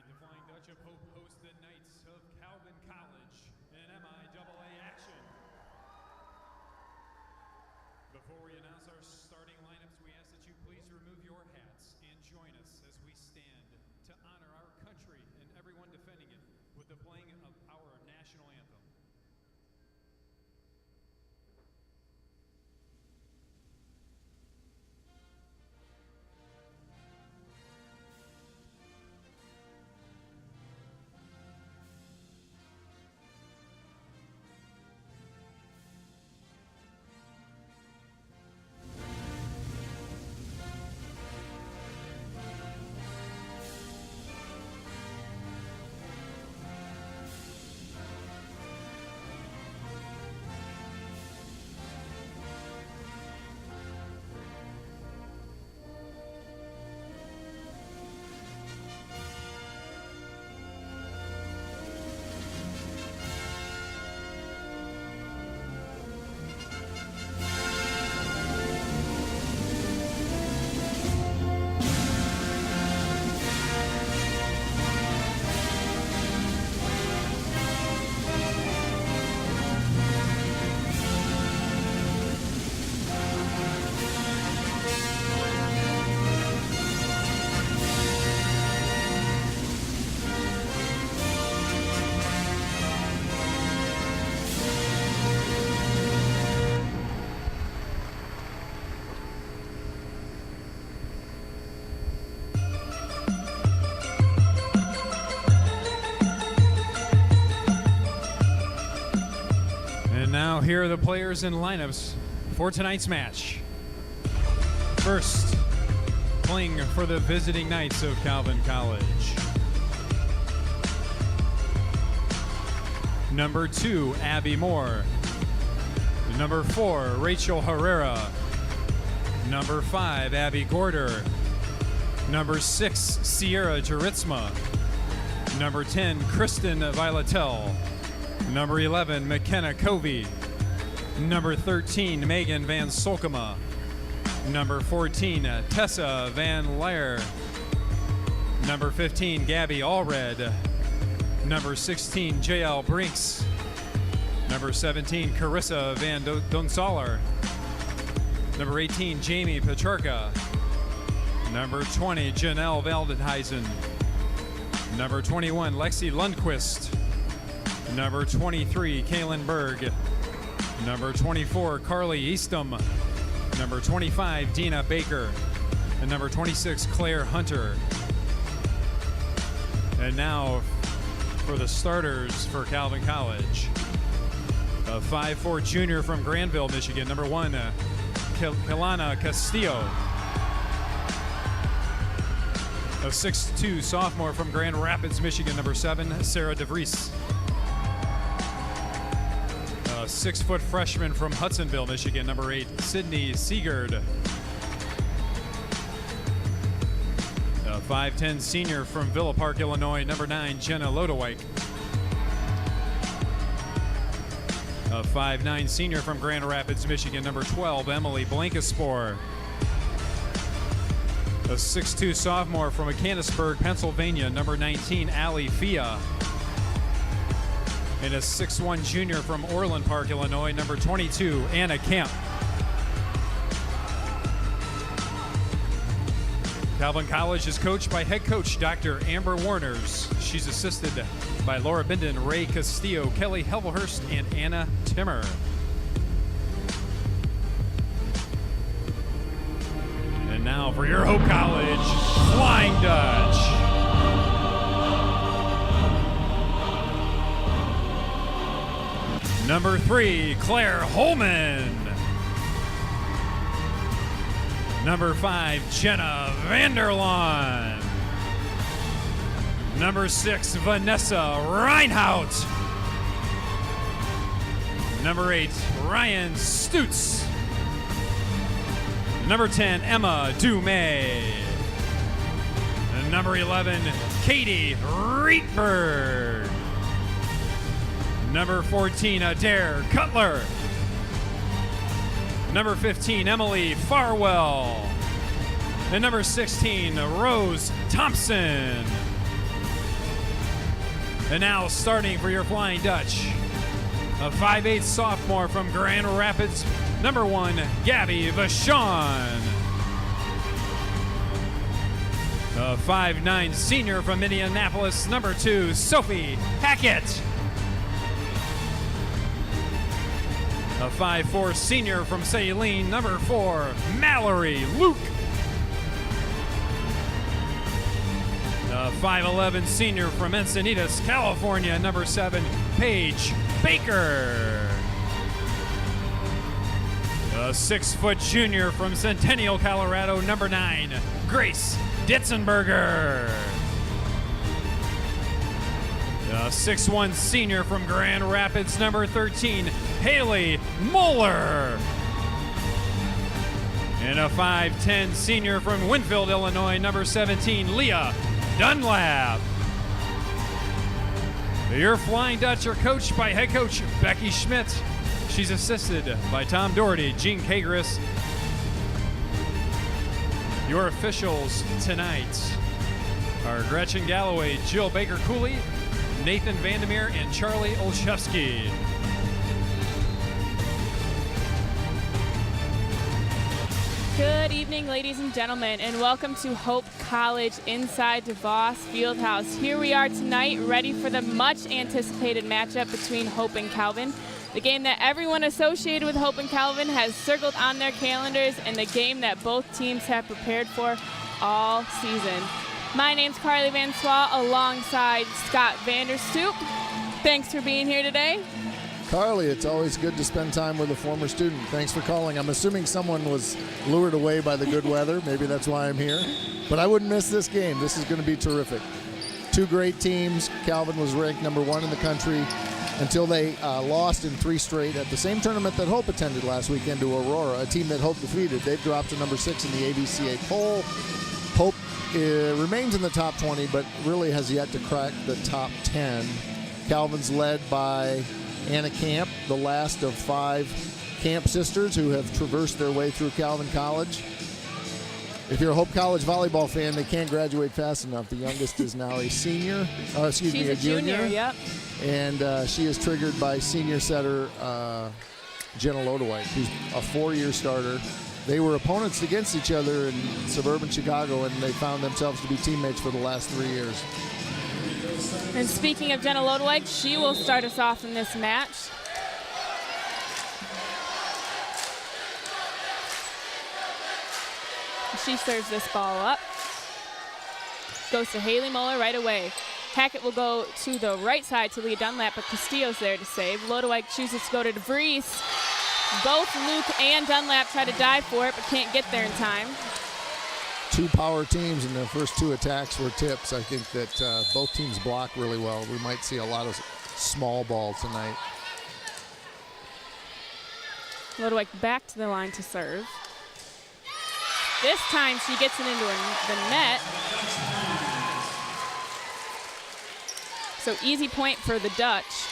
The Flying Dutch of Hope host the Knights of Calvin College in MIAA action. Before we announce our starting lineups, we ask that you please remove your hats and join us as we stand to honor our country and everyone defending it with the playing of our national anthem. Now here are the players and lineups for tonight's match. First, playing for the visiting Knights of Calvin College. Number 2, Abby Moore. Number 4, Rachel Herrera. Number 5, Abby Gorder. Number 6, Sierra Jaritzma. Number 10, Kristen Violetel. Number 11, McKenna Covey. Number 13, Megan Van Solkema. Number 14, Tessa Van Leyer. Number 15, Gabby Allred. Number 16, JL Brinks. Number 17, Carissa Van Donsaler. Number 18, Jamie Petrarca. Number 20, Janelle Valdenheisen. Number 21, Lexi Lundquist. Number 23, Kaylin Berg. Number 24, Carly Eastham. Number 25, Dina Baker. And number 26, Claire Hunter. And now for the starters for Calvin College. A 5'4" junior from Granville, Michigan. Number 1, Kelana Castillo. A 6'2" sophomore from Grand Rapids, Michigan. Number 7, Sarah DeVries. 6-foot freshman from Hudsonville, Michigan, number 8, Sydney Seegard. A 5'10" senior from Villa Park, Illinois, number 9, Jenna Lodewijk. A 5'9" senior from Grand Rapids, Michigan, number 12, Emily Blankenspor. A 6'2" sophomore from Mechanicsburg, Pennsylvania, number 19, Allie Fia. And a 6'1" junior from Orland Park, Illinois, number 22, Anna Kemp. Calvin College is coached by head coach Dr. Amber Warners. She's assisted by Laura Binden, Ray Castillo, Kelly Helvelhurst, and Anna Timmer. And now for your Hope College Flying Dutch. Number 3, Claire Holman. Number 5, Jenna Vanderlaan. Number 6, Vanessa Reinhout. Number 8, Ryan Stutz. Number 10, Emma Dumay. And number 11, Katie Rietberg. Number 14, Adair Cutler. Number 15, Emily Farwell. And number 16, Rose Thompson. And now starting for your Flying Dutch, a 5'8" sophomore from Grand Rapids, number 1, Gabby Vachon. A 5'9" senior from Indianapolis, number 2, Sophie Hackett. A 5'4" senior from Saline, number 4, Mallory Luke. A 5'11" senior from Encinitas, California, number 7, Paige Baker. A 6-foot junior from Centennial, Colorado, number 9, Grace Ditzenberger. A 6'1" senior from Grand Rapids, number 13, Haley Moeller. And a 5'10" senior from Winfield, Illinois, number 17, Leah Dunlap. Your Flying Dutch are coached by head coach Becky Schmidt. She's assisted by Tom Doherty, Gene Kagris. Your officials tonight are Gretchen Galloway, Jill Baker-Cooley, Nathan Vandermeer, and Charlie Olszewski. Good evening, ladies and gentlemen, and welcome to Hope College inside DeVos Fieldhouse. Here we are tonight, ready for the much-anticipated matchup between Hope and Calvin. The game that everyone associated with Hope and Calvin has circled on their calendars, and the game that both teams have prepared for all season. My name's Carly Van Swa alongside Scott Vanderstoop. Thanks for being here today. Carly, it's always good to spend time with a former student. Thanks for calling. I'm assuming someone was lured away by the good weather. Maybe that's why I'm here. But I wouldn't miss this game. This is going to be terrific. Two great teams. Calvin was ranked number 1 in the country until they lost in 3 straight at the same tournament that Hope attended last weekend to Aurora, a team that Hope defeated. They've dropped to number 6 in the ABCA poll. Hope remains in the top 20, but really has yet to crack the top 10. Calvin's led by Anna Camp, the last of 5 Camp sisters who have traversed their way through Calvin College. If you're a Hope College volleyball fan, they can't graduate fast enough. The youngest is now a senior. She's a junior. Yep. And she is triggered by senior setter Jenna Lodewijk, who's a 4-year starter. They were opponents against each other in suburban Chicago, and they found themselves to be teammates for the last 3 years. And speaking of Jenna Lodewijk, she will start us off in this match. She serves this ball up. Goes to Haley Moeller right away. Hackett will go to the right side to Leah Dunlap, but Castillo's there to save. Lodewijk chooses to go to DeVries. Both Luke and Dunlap try to dive for it, but can't get there in time. 2 power teams, and their first 2 attacks were tips. I think that both teams block really well. We might see a lot of small ball tonight. Lodewijk back to the line to serve. This time she gets it into the net. So easy point for the Dutch.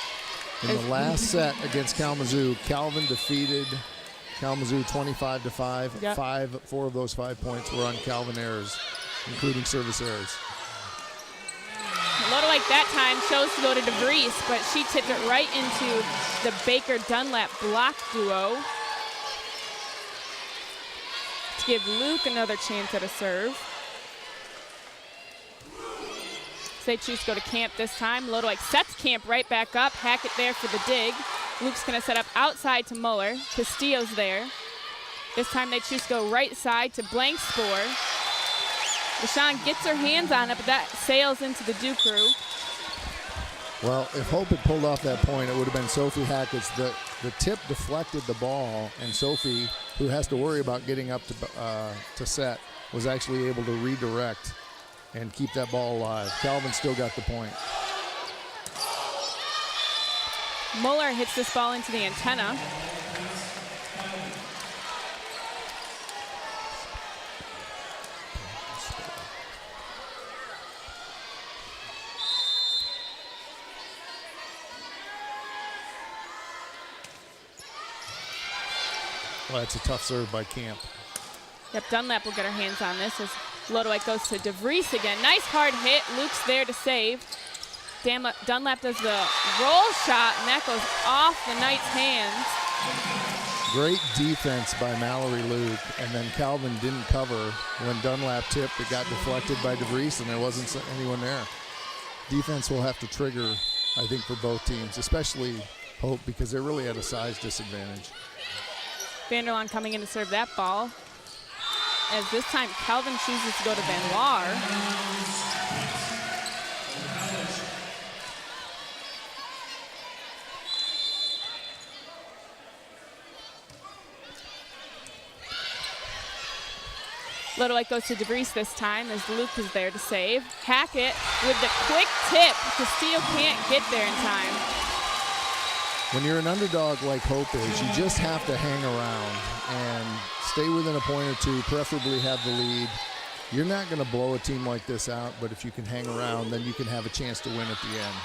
In the last set against Kalamazoo, Calvin defeated Kalamazoo 25-5. Yep. 4 of those 5 points were on Calvin errors, including service errors. Lodewijk that time chose to go to DeVries, but she tipped it right into the Baker-Dunlap block duo to give Luke another chance at a serve. They choose to go to Camp this time. Lodewijk sets Camp right back up. Hackett there for the dig. Luke's going to set up outside to Muller. Castillo's there. This time they choose to go right side to Blankspor. Vachon gets her hands on it, but that sails into the Duke crew. Well, if Hope had pulled off that point, it would have been Sophie Hackett's. The tip deflected the ball, and Sophie, who has to worry about getting up to set, was actually able to redirect and keep that ball alive. Calvin still got the point. Muller hits this ball into the antenna. Well, that's a tough serve by Camp. Yep, Dunlap will get her hands on this as Lodewijk goes to DeVries again. Nice hard hit. Luke's there to save. Dunlap does the roll shot, and that goes off the Knights' hands. Great defense by Mallory Luke, and then Calvin didn't cover when Dunlap tipped. It got deflected by DeVries, and there wasn't anyone there. Defense will have to trigger, I think, for both teams, especially Hope, because they're really at a size disadvantage. Vanderlaan coming in to serve that ball. As this time, Calvin chooses to go to Van Laar. Little White goes to DeVries this time as Luke is there to save. Hackett with the quick tip. Castillo can't get there in time. When you're an underdog like Hope is, you just have to hang around and stay within a point or two, preferably have the lead. You're not going to blow a team like this out, but if you can hang around, then you can have a chance to win at the end.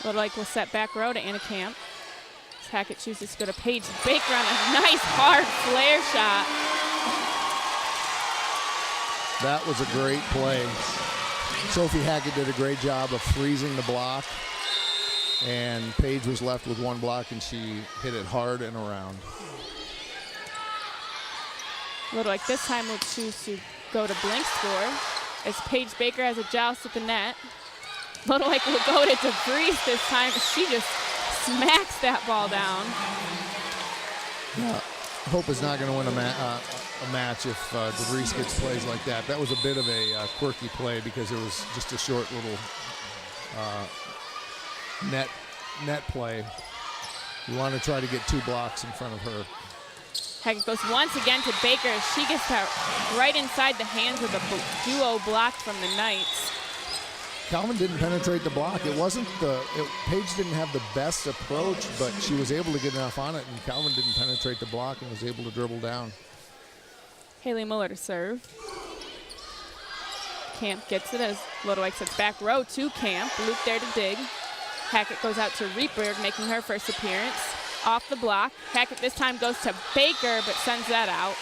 Little White will set back row to Anna Camp. Hackett chooses to go to Paige Baker on a nice hard flare shot. That was a great play. Sophie Hackett did a great job of freezing the block, and Paige was left with one block, and she hit it hard and around. Little White this time will choose to go to blank score as Paige Baker has a joust at the net. Little White will go to DeVries this time. She just smacks that ball down. Yeah. Hope is not going to win a match if DeVries gets plays like that. That was a bit of a quirky play because it was just a short little net play. You want to try to get 2 blocks in front of her. Hackett goes once again to Baker. She gets that right inside the hands of the duo block from the Knights. Calvin didn't penetrate the block. Paige didn't have the best approach, but she was able to get enough on it, and Calvin didn't penetrate the block and was able to dribble down. Haley Muller to serve. Camp gets it as Little White sets back row to Camp. Luke there to dig. Hackett goes out to Rietberg, making her first appearance. Off the block. Hackett this time goes to Baker, but sends that out.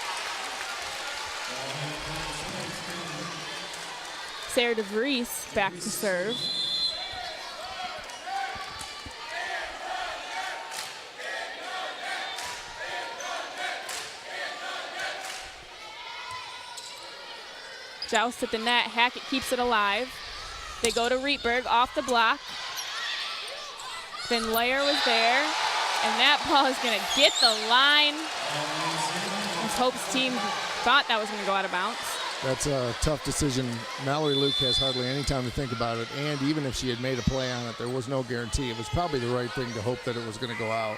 Sarah DeVries back to serve. Joust at the net. Hackett keeps it alive. They go to Rietberg off the block. Then Layer was there, and that ball is going to get the line. As Hope's team thought that was going to go out of bounds. That's a tough decision. Mallory Luke has hardly any time to think about it, and even if she had made a play on it, there was no guarantee. It was probably the right thing to hope that it was going to go out.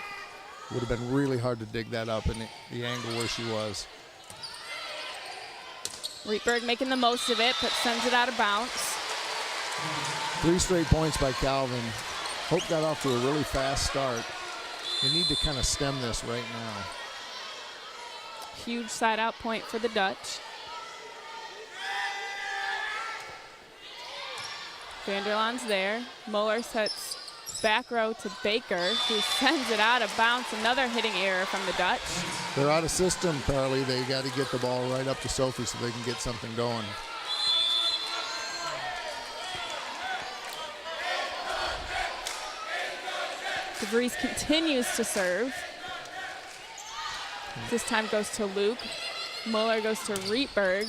It would have been really hard to dig that up in the angle where she was. Rietberg making the most of it, but sends it out of bounds. 3 straight points by Calvin. Hope got off to a really fast start. They need to kind of stem this right now. Huge side out point for the Dutch. Vanderlaan's there. Muller sets back row to Baker, who sends it out of bounds. Another hitting error from the Dutch. They're out of system, Carly. They got to get the ball right up to Sophie so they can get something going. DeVries continues to serve. This time goes to Luke. Muller goes to Rietberg.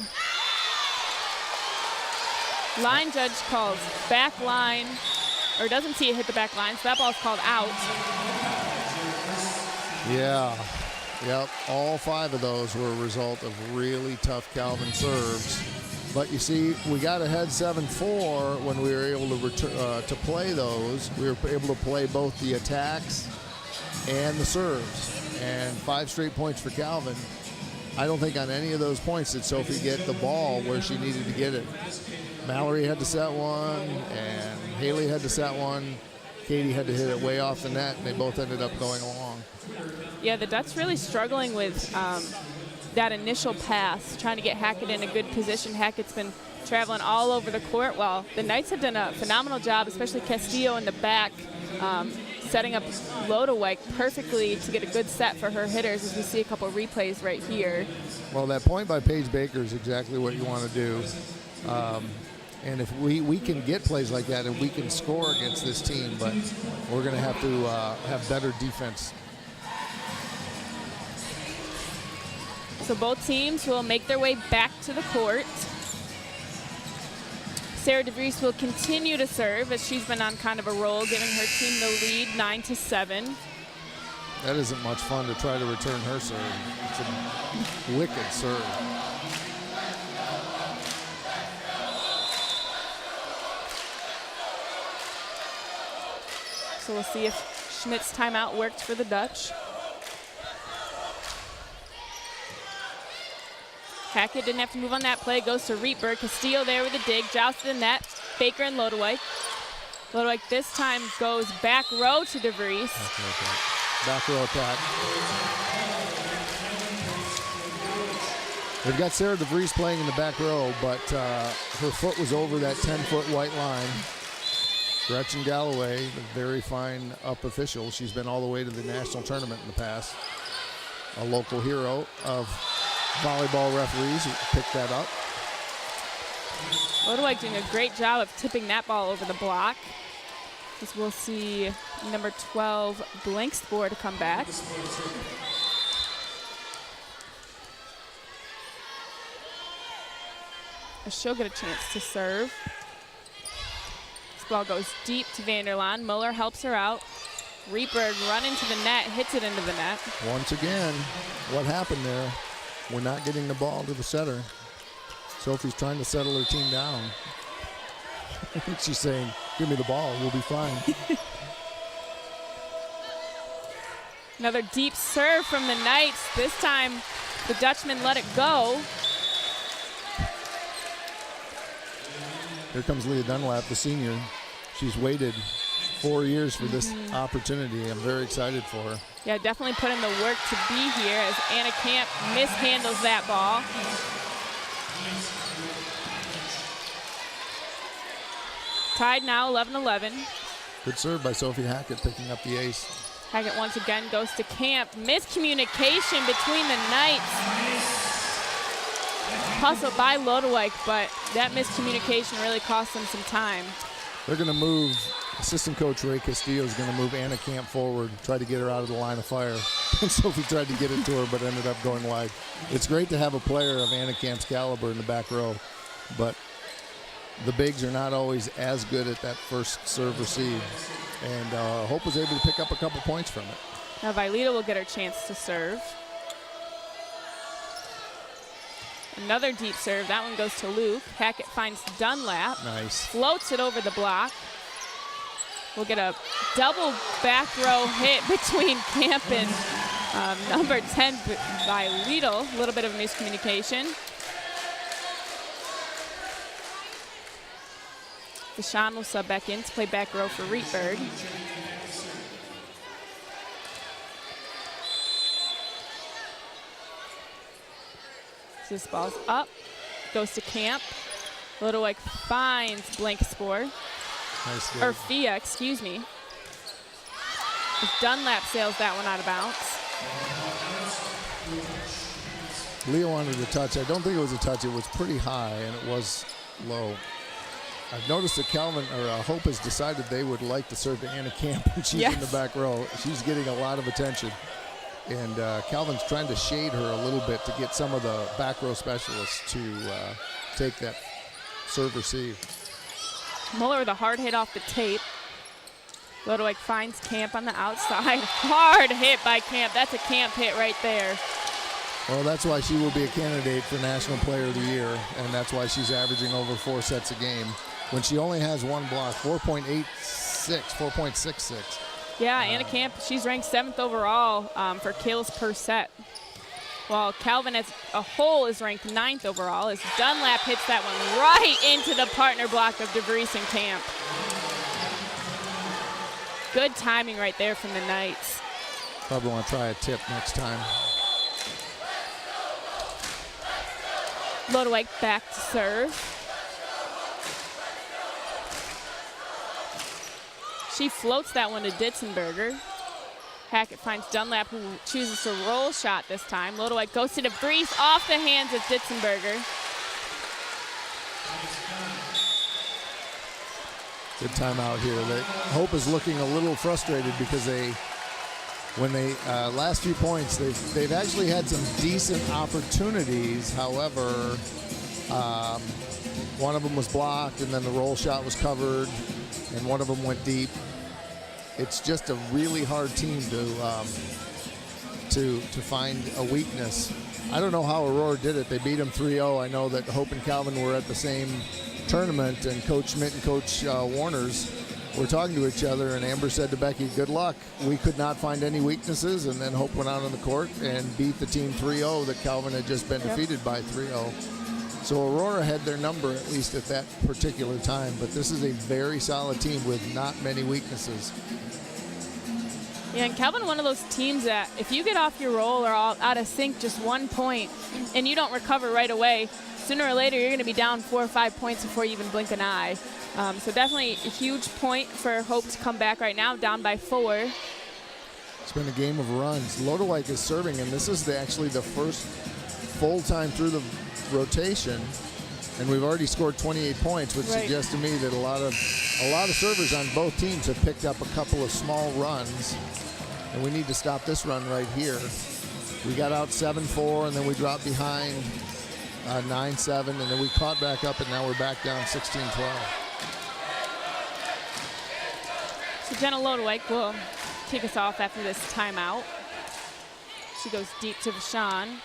Line judge calls back line, or doesn't see it hit the back line, so that ball's called out. Yeah, yep, all 5 of those were a result of really tough Calvin serves. But you see, we got ahead 7-4 when we were able to play those. We were able to play both the attacks and the serves. And 5 straight points for Calvin. I don't think on any of those points did Sophie get the ball where she needed to get it. Mallory had to set one, and Haley had to set one. Katie had to hit it way off the net, and they both ended up going along. Yeah, the Dutch really struggling with that initial pass, trying to get Hackett in a good position. Hackett's been traveling all over the court. Well, the Knights have done a phenomenal job, especially Castillo in the back, setting up Lodewijk perfectly to get a good set for her hitters, as we see a couple replays right here. Well, that point by Paige Baker is exactly what you want to do. And if we can get plays like that, and we can score against this team, but we're going to have to have better defense. So both teams will make their way back to the court. Sarah DeVries will continue to serve as she's been on kind of a roll, giving her team the lead 9-7. That isn't much fun to try to return her serve. It's a wicked serve. So we'll see if Schmidt's timeout worked for the Dutch. Hackett didn't have to move on that play. Goes to Rietberg. Castillo there with a dig. Jousted the net. Baker and Lodewijk. Lodewijk this time goes back row to DeVries. Back row attack. They've got Sarah DeVries playing in the back row, but her foot was over that 10-foot white line. Gretchen Galloway, the very fine up official. She's been all the way to the national tournament in the past. A local hero of volleyball referees who picked that up. Lodewijk doing a great job of tipping that ball over the block. As we'll see number 12, Blankspor, to come back. She'll get a chance to serve. This ball goes deep to Vanderlaan. Muller helps her out. Rietberg running to the net, hits it into the net. Once again, what happened there? We're not getting the ball to the setter. Sophie's trying to settle her team down. She's saying, give me the ball, we'll be fine. Another deep serve from the Knights. This time, the Dutchmen let it go. Here comes Leah Dunlap, the senior. She's waited 4 years for this opportunity. I'm very excited for her. Yeah, definitely put in the work to be here as Anna Camp mishandles that ball. Tied now, 11-11. Good serve by Sophie Hackett, picking up the ace. Hackett once again goes to Camp. Miscommunication between the Knights. Hustled by Lodewijk, but that miscommunication really cost them some time. They're going to move, assistant coach Ray Castillo is going to move Anna Camp forward, try to get her out of the line of fire. And Sophie tried to get it to her, but ended up going wide. It's great to have a player of Anna Camp's caliber in the back row, but the bigs are not always as good at that first serve receive. And Hope was able to pick up a couple points from it. Now Vailita will get her chance to serve. Another deep serve. That one goes to Luke. Hackett finds Dunlap. Nice. Floats it over the block. We'll get a double back row hit between Camp and number 10 by Liedl. A little bit of miscommunication. Deshawn will sub back in to play back row for Rietberg. This ball's up, goes to Camp. Lodewijk finds Blankspor. Nice Or Fia, excuse me. As Dunlap sails that one out of bounds. Leah wanted a touch. I don't think it was a touch. It was pretty high, and it was low. I've noticed that Hope has decided they would like to serve to Anna Camp when she's in the back row. She's getting a lot of attention. And Calvin's trying to shade her a little bit to get some of the back row specialists to take that serve receive. Muller with a hard hit off the tape. Lodewijk finds Camp on the outside. Hard hit by Camp. That's a Camp hit right there. Well, that's why she will be a candidate for National Player of the Year, and that's why she's averaging over 4 sets a game. When she only has one block, 4.66. Yeah, Anna Camp, she's ranked 7th overall for kills per set. While Calvin as a whole is ranked 9th overall as Dunlap hits that one right into the partner block of DeVries and Camp. Good timing right there from the Knights. Probably want to try a tip next time. Lodewijk back to serve. She floats that one to Ditzenberger. Hackett finds Dunlap, who chooses to roll shot this time. Lodewijk goes to DeVries off the hands of Ditzenberger. Good timeout here. Hope is looking a little frustrated because when they last few points, they've actually had some decent opportunities. However, one of them was blocked, and then the roll shot was covered, and one of them went deep. It's just a really hard team to find a weakness. I don't know how Aurora did it. They beat them 3-0. I know that Hope and Calvin were at the same tournament, and Coach Schmidt and Coach Warners were talking to each other, and Amber said to Becky, good luck. We could not find any weaknesses, and then Hope went out on the court and beat the team 3-0 that Calvin had just been defeated by 3-0. So Aurora had their number, at least at that particular time, but this is a very solid team with not many weaknesses. Yeah, and Calvin, one of those teams that if you get off your roll or out of sync just 1 point and you don't recover right away, sooner or later you're going to be down 4 or 5 points before you even blink an eye. So definitely a huge point for Hope to come back right now, down by 4. It's been a game of runs. Lodewijk is serving, and this is actually the first full time through the rotation, and we've already scored 28 points, which suggests to me that a lot of servers on both teams have picked up a couple of small runs, and we need to stop this run right here. We got out 7-4, and then we dropped behind 9-7, and then we caught back up, and now we're back down 16-12. So Jenna Lodewijk will kick us off after this timeout. She goes deep to Vashon.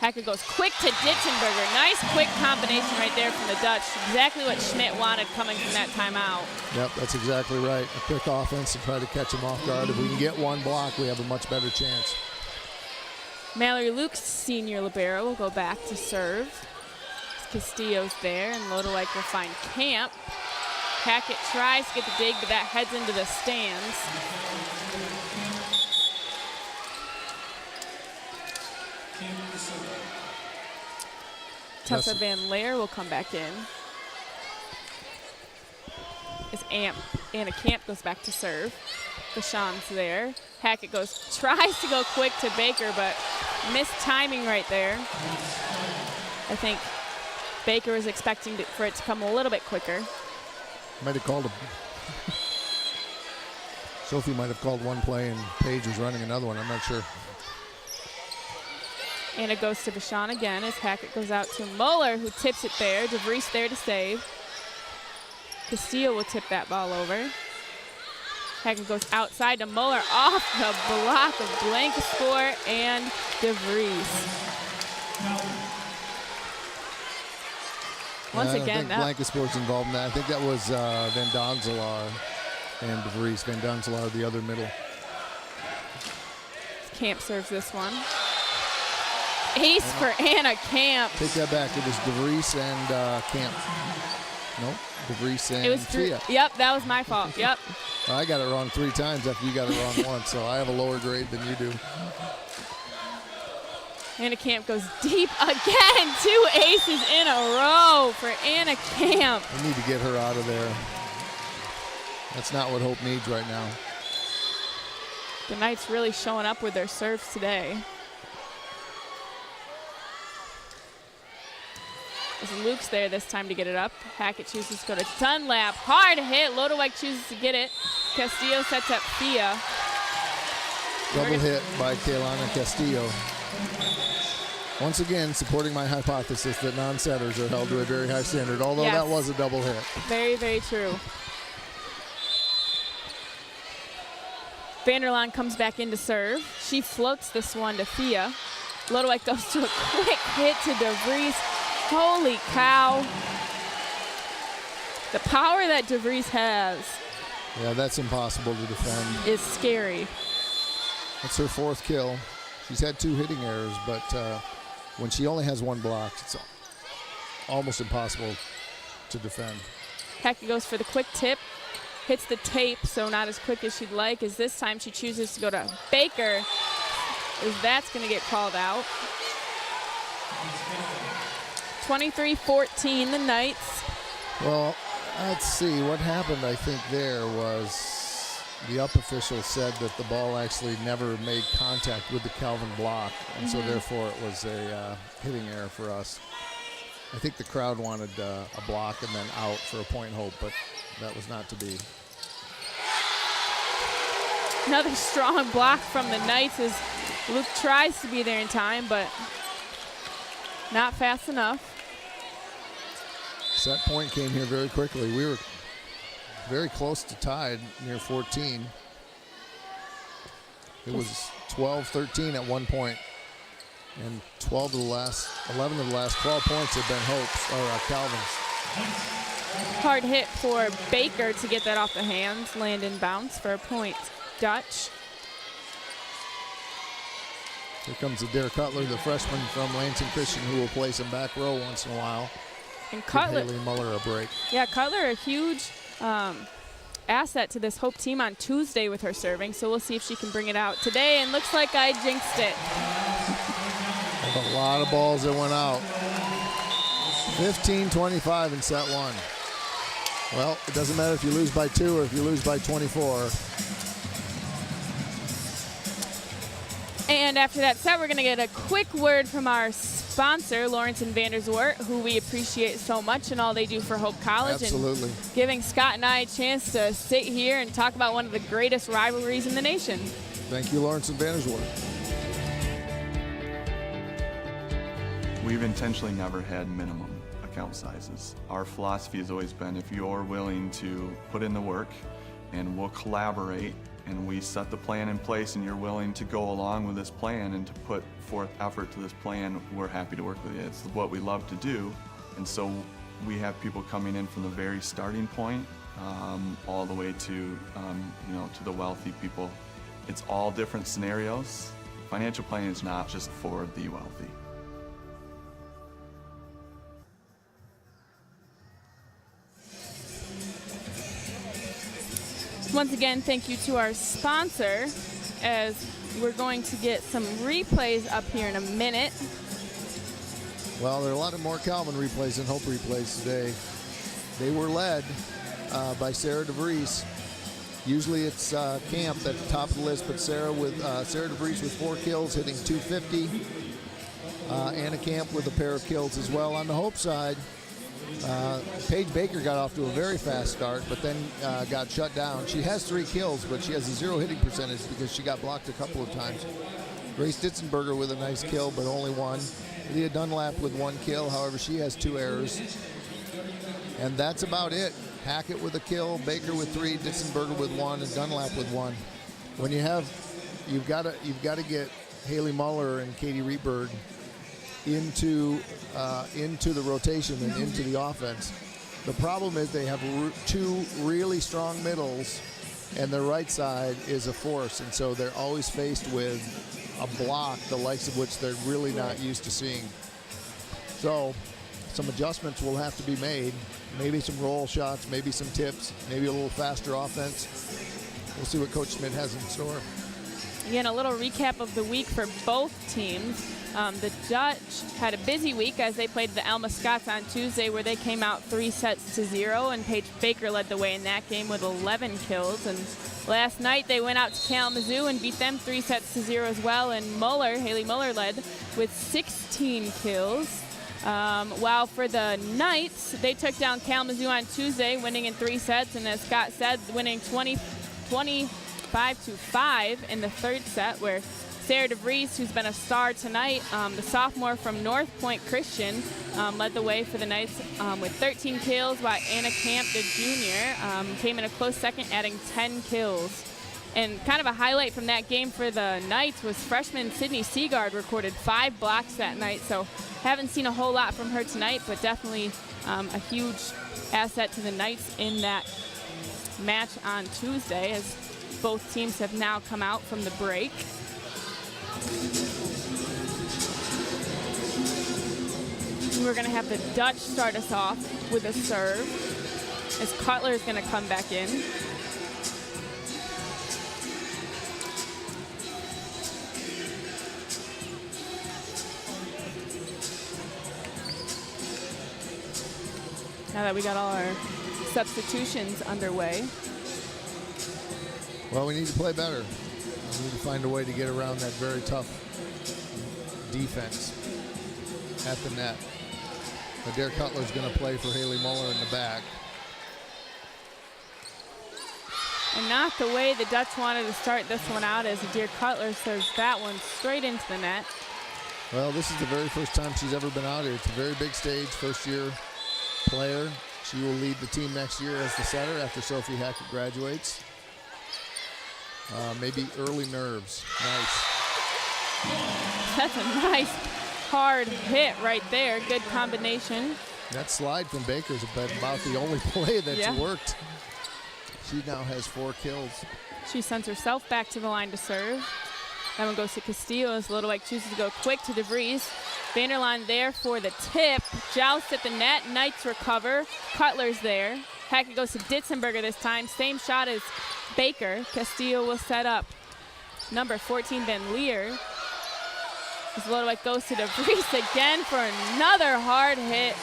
Hackett goes quick to Ditzenberger. Nice quick combination right there from the Dutch. Exactly what Schmidt wanted coming from that timeout. Yep, that's exactly right. A quick offense to try to catch him off guard. If we can get one block, we have a much better chance. Mallory Luke's senior libero will go back to serve. Castillo's there, and Lodewijk will find Camp. Hackett tries to get the dig, but that heads into the stands. Tessa Van Laer will come back in. As Anna Camp goes back to serve. Vashon's there. Hackett tries to go quick to Baker, but missed timing right there. I think Baker was expecting for it to come a little bit quicker. Might have called him. Sophie might have called one play and Paige was running another one. I'm not sure. And it goes to Vashon again as Hackett goes out to Muller, who tips it there. DeVries there to save. Castillo will tip that ball over. Hackett goes outside to Muller off the block of Blankensport and DeVries. Once again, I think Blankensport's involved in that. I think that was Van Donzelaar and DeVries. Van Donzelaar, the other middle. Camp serves this one. Ace for Anna Camp. Take that back. It was DeVries and Camp. Nope, DeVries and Fia. Yep, that was my fault. Yep. I got it wrong 3 times after you got it wrong once, so I have a lower grade than you do. Anna Camp goes deep again. 2 aces in a row for Anna Camp. We need to get her out of there. That's not what Hope needs right now. The Knights really showing up with their serves today. As Luke's there this time to get it up. Hackett chooses to go to Dunlap. Hard hit. Lodewijk chooses to get it. Castillo sets up Fia. Double hit by Kaylana Castillo. Once again, supporting my hypothesis that non-setters are held to a very high standard, although that was a double hit. Very, very true. Vanderlaan comes back in to serve. She floats this one to Fia. Lodewijk goes to a quick hit to DeVries. Holy cow. The power that DeVries has. Yeah, that's impossible to defend. Is scary. That's her 4th kill. She's had 2 hitting errors, but when she only has 1 block, it's almost impossible to defend. Hackett goes for the quick tip. Hits the tape, so not as quick as she'd like, as this time she chooses to go to Baker, as that's going to get called out. 23-14, the Knights. Well, let's see. What happened, I think, there was the up official said that the ball actually never made contact with the Calvin block, and so therefore it was a hitting error for us. I think the crowd wanted a block and then out for a point Hope, but that was not to be. Another strong block from the Knights as Luke tries to be there in time, but not fast enough. Set point came here very quickly. We were very close to tied near 14. It was 12-13 at one point, and 11 of the last 12 points have been Hope's or Calvin's. Hard hit for Baker to get that off the hands. Landon bounce for a point. Dutch. Here comes Adair Cutler, the freshman from Lansing Christian, who will play some back row once in a while. And Cutler. Give Haley Muller a break. Yeah, Cutler, a huge asset to this Hope team on Tuesday with her serving, so we'll see if she can bring it out today, and looks like I jinxed it. A lot of balls that went out. 15-25 in set one. Well, it doesn't matter if you lose by 2 or if you lose by 24. And after that set, we're going to get a quick word from our sponsor, Lawrence and Vanderswart, who we appreciate so much and all they do for Hope College. Absolutely. And giving Scott and I a chance to sit here and talk about one of the greatest rivalries in the nation. Thank you, Lawrence and Vanderswart. We've intentionally never had minimum account sizes. Our philosophy has always been, if you're willing to put in the work and we'll collaborate and we set the plan in place and you're willing to go along with this plan and to put forth effort to this plan, we're happy to work with you. It's what we love to do. And so we have people coming in from the very starting point all the way to, to the wealthy people. It's all different scenarios. Financial planning is not just for the wealthy. Once again, thank you to our sponsor, as we're going to get some replays up here in a minute. Well, there are a lot of more Calvin replays than Hope replays today. They were led by Sarah DeVries. Usually it's Camp at the top of the list, but Sarah DeVries with 4 kills, hitting 250. Anna Camp with a pair of kills as well. On the Hope side, Paige Baker got off to a very fast start, but then got shut down. She has 3 kills, but she has a 0 hitting percentage because she got blocked a couple of times. Grace Ditzenberger with a nice kill, but only 1. Leah Dunlap with 1 kill, however, she has 2 errors. And that's about it. Hackett with a kill, Baker with 3, Ditzenberger with 1, and Dunlap with 1. When you've got to get Haley Muller and Katie Rietberg into the rotation and into the offense. The problem is they have 2 really strong middles, and their right side is a force, and so they're always faced with a block, the likes of which they're really not used to seeing. So some adjustments will have to be made. Maybe some roll shots, maybe some tips, maybe a little faster offense. We'll see what Coach Schmidt has in store. Again, a little recap of the week for both teams. The Dutch had a busy week as they played the Alma Scots on Tuesday, where they came out 3-0, and Paige Baker led the way in that game with 11 kills. And last night they went out to Kalamazoo and beat them 3-0 as well. And Haley Muller led with 16 kills. While for the Knights, they took down Kalamazoo on Tuesday, winning in 3 sets, and as Scott said, winning 25-5 in the 3rd set, where Sarah DeVries, who's been a star tonight, the sophomore from North Point Christian, led the way for the Knights with 13 kills, while Anna Camp, the junior, came in a close second, adding 10 kills. And kind of a highlight from that game for the Knights was freshman Sydney Seagard recorded 5 blocks that night, so haven't seen a whole lot from her tonight, but definitely a huge asset to the Knights in that match on Tuesday, as both teams have now come out from the break. We're going to have the Dutch start us off with a serve, as Cutler is going to come back in. Now that we got all our substitutions underway. Well, we need to play better. We need to find a way to get around that very tough defense at the net. Adair Cutler's going to play for Haley Muller in the back. And not the way the Dutch wanted to start this one out, as Adair Cutler serves that one straight into the net. Well, this is the very first time she's ever been out here. It's a very big stage, first-year player. She will lead the team next year as the setter after Sophie Hackett graduates. Maybe early nerves. Nice. That's a nice, hard hit right there. Good combination. That slide from Baker's been about the only play that's worked. She now has 4 kills. She sends herself back to the line to serve. That one goes to Castillo as Lodewijk chooses to go quick to DeVries. Vanderlaan there for the tip. Joust at the net. Knights recover. Cutler's there. Hackett goes to Ditzenberger this time. Same shot as Baker. Castillo will set up. Number 14, Van Leer. As Lodewijk goes to DeVries again for another hard hit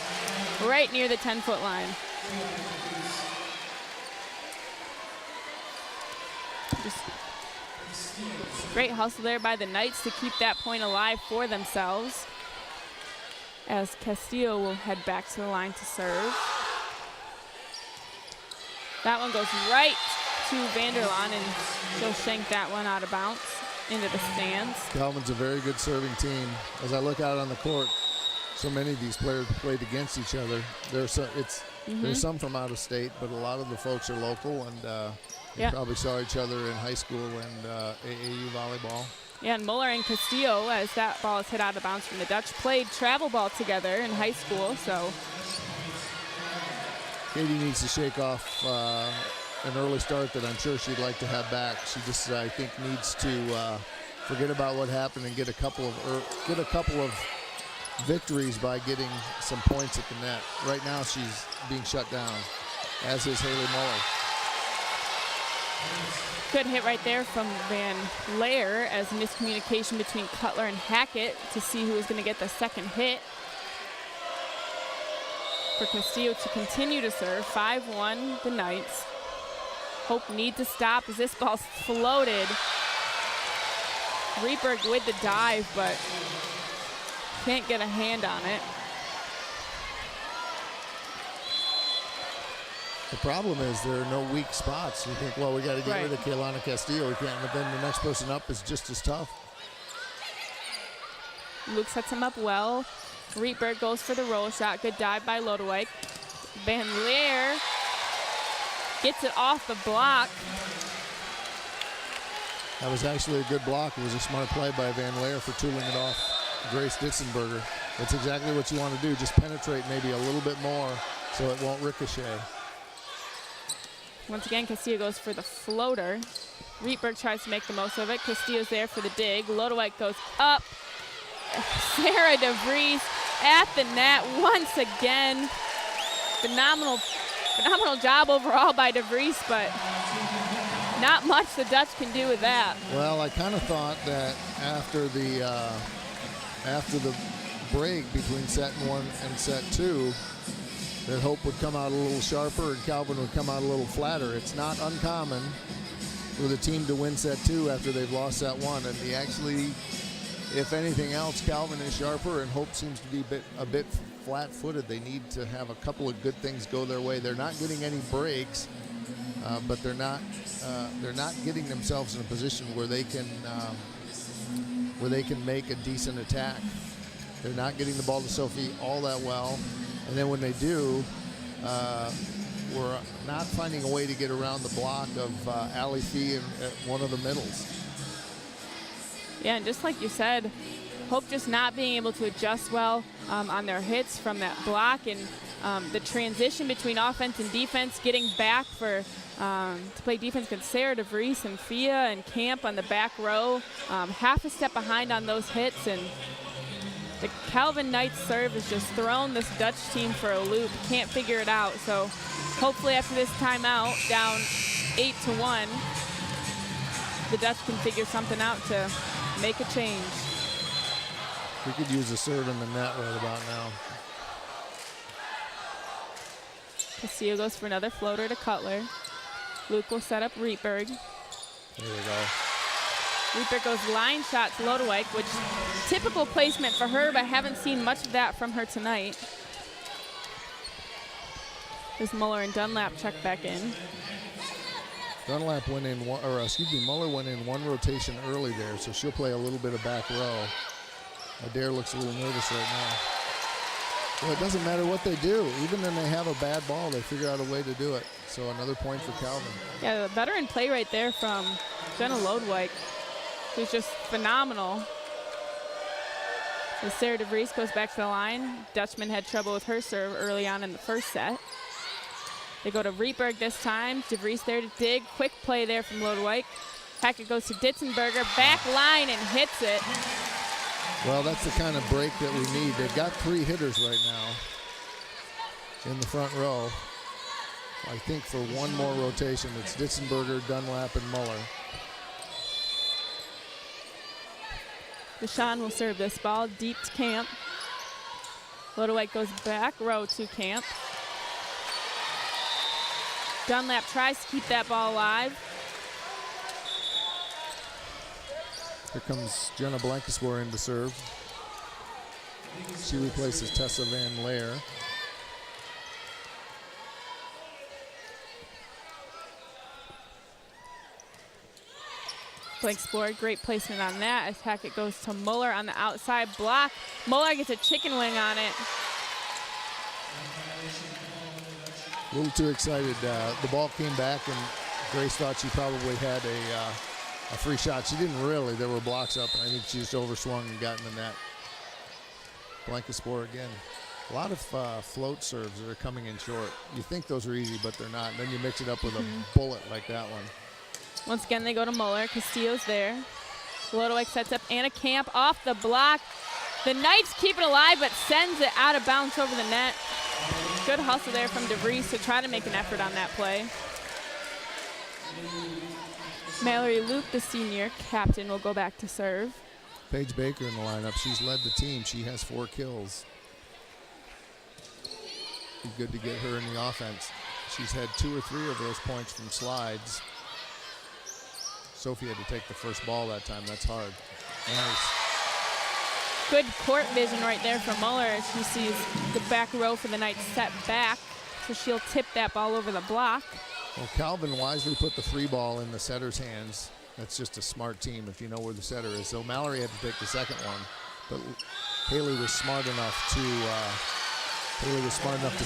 right near the 10-foot line. Just great hustle there by the Knights to keep that point alive for themselves, as Castillo will head back to the line to serve. That one goes right to Vanderlaan, and she'll shank that one out of bounds into the stands. Calvin's a very good serving team. As I look out on the court, so many of these players played against each other. There's some from out of state, but a lot of the folks are local, and they probably saw each other in high school and AAU volleyball. Yeah, and Muller and Castillo, as that ball is hit out of bounds from the Dutch, played travel ball together in high school, so. Katie needs to shake off an early start that I'm sure she'd like to have back. She just, I think, needs to forget about what happened and get a couple of victories by getting some points at the net. Right now, she's being shut down, as is Haley Muller. Good hit right there from Van Leer, as miscommunication between Cutler and Hackett to see who was going to get the second hit. For Castillo to continue to serve, 5-1 the Knights. Hope need to stop as this ball's floated. Rietberg with the dive, but can't get a hand on it. The problem is there are no weak spots. You think, well, we got to get rid of Keilana Castillo. We can't, but then the next person up is just as tough. Luke sets him up well. Rietberg goes for the roll shot. Good dive by Lodewijk. Van Leer gets it off the block. That was actually a good block. It was a smart play by Van Leer for tooling it off Grace Ditzenberger. That's exactly what you want to do. Just penetrate maybe a little bit more so it won't ricochet. Once again, Castillo goes for the floater. Rietberg tries to make the most of it. Castillo's there for the dig. Lodewijk goes up. Sarah DeVries at the net once again. Phenomenal job overall by DeVries, but not much the Dutch can do with that. Well, I kind of thought that after the break between set 1 and set 2, that Hope would come out a little sharper and Calvin would come out a little flatter. It's not uncommon for the team to win set 2 after they've lost set 1, and he actually, if anything else, Calvin is sharper and Hope seems to be a bit flat-footed. They need to have a couple of good things go their way. They're not getting any breaks, but they're not getting themselves in a position where they can make a decent attack. They're not getting the ball to Sophie all that well. And then when they do, we're not finding a way to get around the block of Ali Fee at one of the middles. Yeah, and just like you said, Hope just not being able to adjust well on their hits from that block, and the transition between offense and defense, getting back for to play defense against Sarah DeVries and Fia and Camp on the back row, half a step behind on those hits, and the Calvin Knights serve has just thrown this Dutch team for a loop. Can't figure it out. So hopefully after this timeout, down 8-1, the Dutch can figure something out to make a change. We could use a serve in the net right about now. Castillo goes for another floater to Cutler. Luke will set up Rietberg. There we go. Rietberg goes line shot to Lodewijk, which typical placement for her, but haven't seen much of that from her tonight. As Muller and Dunlap check back in. Dunlap went in one, or excuse me, Muller went in one rotation early there, so she'll play a little bit of back row. Adair looks a little nervous right now. Well, it doesn't matter what they do. Even when they have a bad ball, they figure out a way to do it. So another point for Calvin. Yeah, the veteran play right there from Jenna Lodewijk, who's just phenomenal. As Sarah DeVries goes back to the line, Dutchman had trouble with her serve early on in the first set. They go to Rietberg this time. DeVries there to dig. Quick play there from Lodewijk. Hackett goes to Ditzenberger, back line and hits it. Well, that's the kind of break that we need. They've got 3 hitters right now in the front row. I think for one more rotation, it's Ditzenberger, Dunlap, and Muller. Deshawn will serve this ball deep to Camp. Lodewijk goes back row to Camp. Dunlap tries to keep that ball alive. Here comes Jenna Blankenspoor in to serve. She replaces Tessa Van Leer. Blankenspoor, great placement on that as Hackett goes to Muller on the outside block. Muller gets a chicken wing on it. A little too excited. The ball came back, and Grace thought she probably had a free shot. She didn't really. There were blocks up, and I think she just overswung and got in the net. Blankenspoor again. A lot of float serves that are coming in short. You think those are easy, but they're not. And then you mix it up with a bullet like that one. Once again, they go to Muller. Castillo's there. Lodewijk sets up Anna Camp off the block. The Knights keep it alive, but sends it out of bounds over the net. Good hustle there from DeVries to try to make an effort on that play. Mallory Luke, the senior captain, will go back to serve. Paige Baker in the lineup. She's led the team. She has 4 kills. Be good to get her in the offense. She's had 2 or 3 of those points from slides. Sophie had to take the first ball that time. That's hard. Nice. Good court vision right there from Muller as she sees the back row for the Knights set back. So she'll tip that ball over the block. Well, Calvin wisely put the free ball in the setter's hands. That's just a smart team if you know where the setter is. So Mallory had to take the second one, but Haley was smart enough to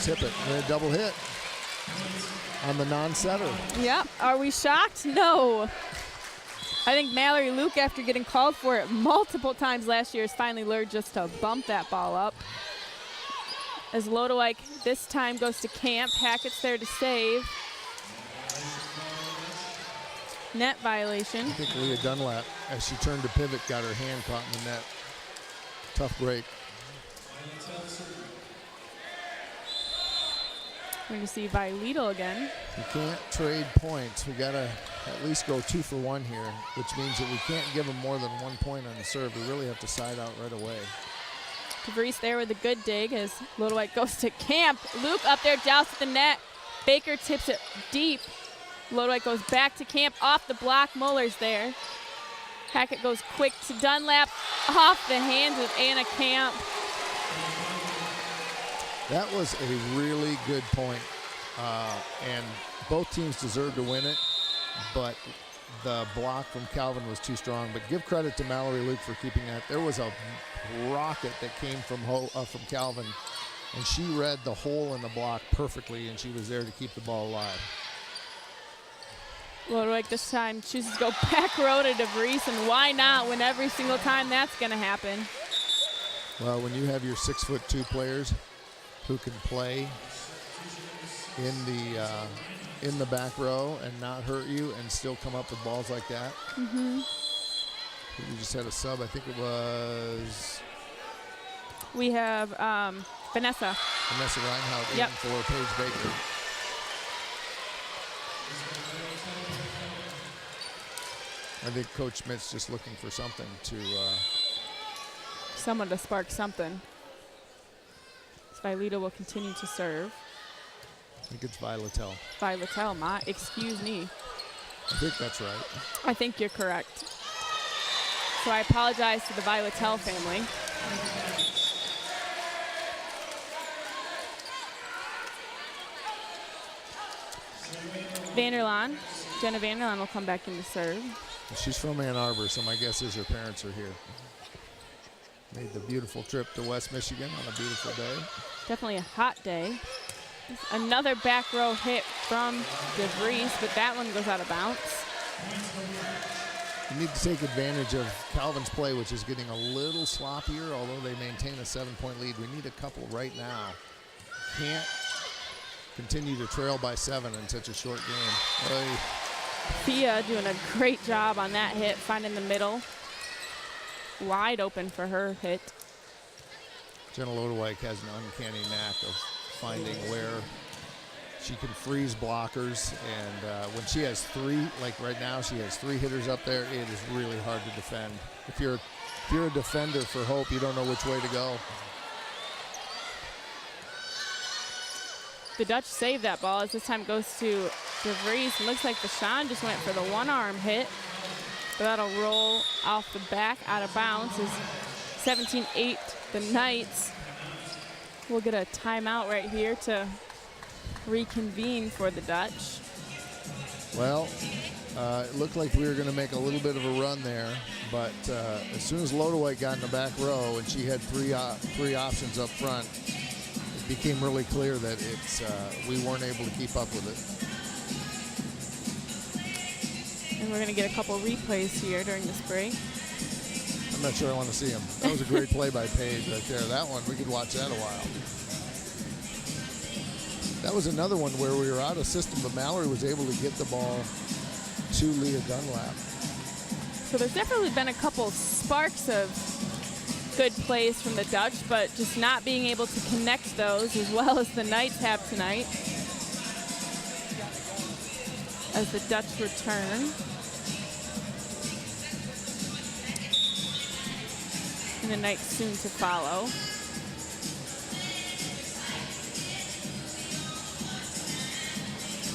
tip it. And a double hit on the non-setter. Yeah. Are we shocked? No. I think Mallory Luke, after getting called for it multiple times last year, has finally learned just to bump that ball up. As Lodewijk this time goes to Camp. Hackett's there to save. Net violation. I think Leah Dunlap, as she turned to pivot, got her hand caught in the net. Tough break. We're going to see Violito again. You can't trade points. We got to at least go 2 for 1 here, which means that we can't give them more than 1 point on the serve. We really have to side out right away. DeVries there with a good dig as Lodewijk goes to Camp. Luke up there, doused at the net. Baker tips it deep. Lodewijk goes back to Camp, off the block. Muller's there. Hackett goes quick to Dunlap, off the hands of Anna Camp. That was a really good point, and both teams deserve to win it, but the block from Calvin was too strong. But give credit to Mallory Luke for keeping that. There was a rocket that came from Calvin, and she read the hole in the block perfectly, and she was there to keep the ball alive. Lodewijk this time chooses to go back row to DeVries, and why not when every single time that's going to happen? Well, when you have your 6'2" players who can play in the back row and not hurt you and still come up with balls like that. Mm-hmm. We just had a sub. I think it was. We have Vanessa. Vanessa Reinhardt in for Paige Baker. I think Coach Schmidt's just looking for something to. Someone to spark something. Violito will continue to serve. I think it's Violatel. Violatel, excuse me. I think that's right. I think you're correct. So I apologize to the Violatel family. Vanderlaan. Jenna Vanderlaan will come back in to serve. She's from Ann Arbor, so my guess is her parents are here. Made the beautiful trip to West Michigan on a beautiful day. Definitely a hot day. Another back row hit from DeVries, but that one goes out of bounds. You need to take advantage of Calvin's play, which is getting a little sloppier, although they maintain a 7-point lead. We need a couple right now. Can't continue to trail by 7 in such a short game. Oy. Thea doing a great job on that hit, finding the middle. Wide open for her hit. Jenna Lodewijk has an uncanny knack of finding where she can freeze blockers, and when she has 3, like right now, she has 3 hitters up there, it is really hard to defend. If you're a defender for Hope, you don't know which way to go. The Dutch saved that ball as this time goes to DeVries. It looks like Vashon just went for the one-arm hit, but that'll roll off the back out of bounds. Is 17-8 the Knights. We'll get a timeout right here to reconvene for the Dutch. Well, it looked like we were going to make a little bit of a run there, but as soon as Lodewijk got in the back row and she had three options up front, it became really clear that we weren't able to keep up with it. And we're going to get a couple replays here during this break. I'm not sure I want to see them. That was a great play by Paige right there. That one, we could watch that a while. That was another one where we were out of system, but Mallory was able to get the ball to Leah Dunlap. So there's definitely been a couple sparks of good plays from the Dutch, but just not being able to connect those as well as the Knights have tonight. As the Dutch return. And the Knights soon to follow.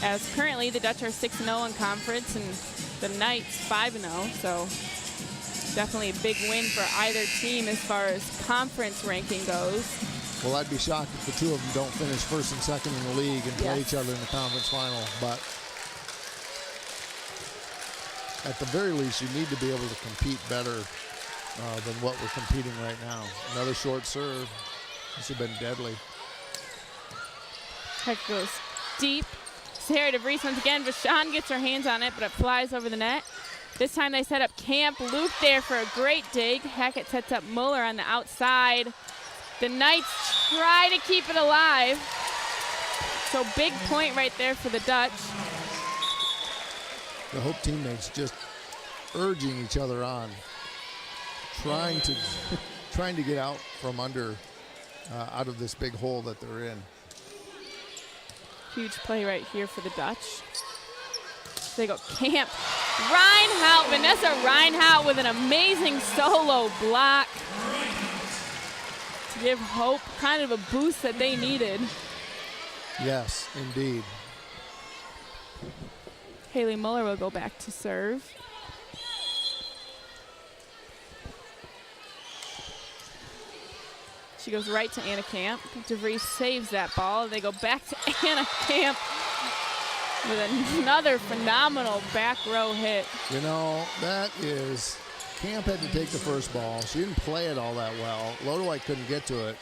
As currently the Dutch are 6-0 in conference and the Knights 5-0, so definitely a big win for either team as far as conference ranking goes. Well, I'd be shocked if the two of them don't finish first and second in the league and play each other in the conference final, but at the very least, you need to be able to compete better than what we're competing right now. Another short serve. This has been deadly. Heck goes deep. Sarah DeVries once again. Vashon gets her hands on it, but it flies over the net. This time they set up Camp. Luke there for a great dig. Hackett sets up Muller on the outside. The Knights try to keep it alive. So big point right there for the Dutch. The Hope teammates just urging each other on, trying to get out from under, out of this big hole that they're in. Huge play right here for the Dutch. They go Camp. Reinhout, Vanessa Reinhout with an amazing solo block to give Hope kind of a boost that they needed. Yes, indeed. Haley Muller will go back to serve. She goes right to Anna Camp. DeVries saves that ball. They go back to Anna Camp with another phenomenal back row hit. You know, that is, Camp had to take the first ball. She didn't play it all that well. Lodewijk couldn't get to it.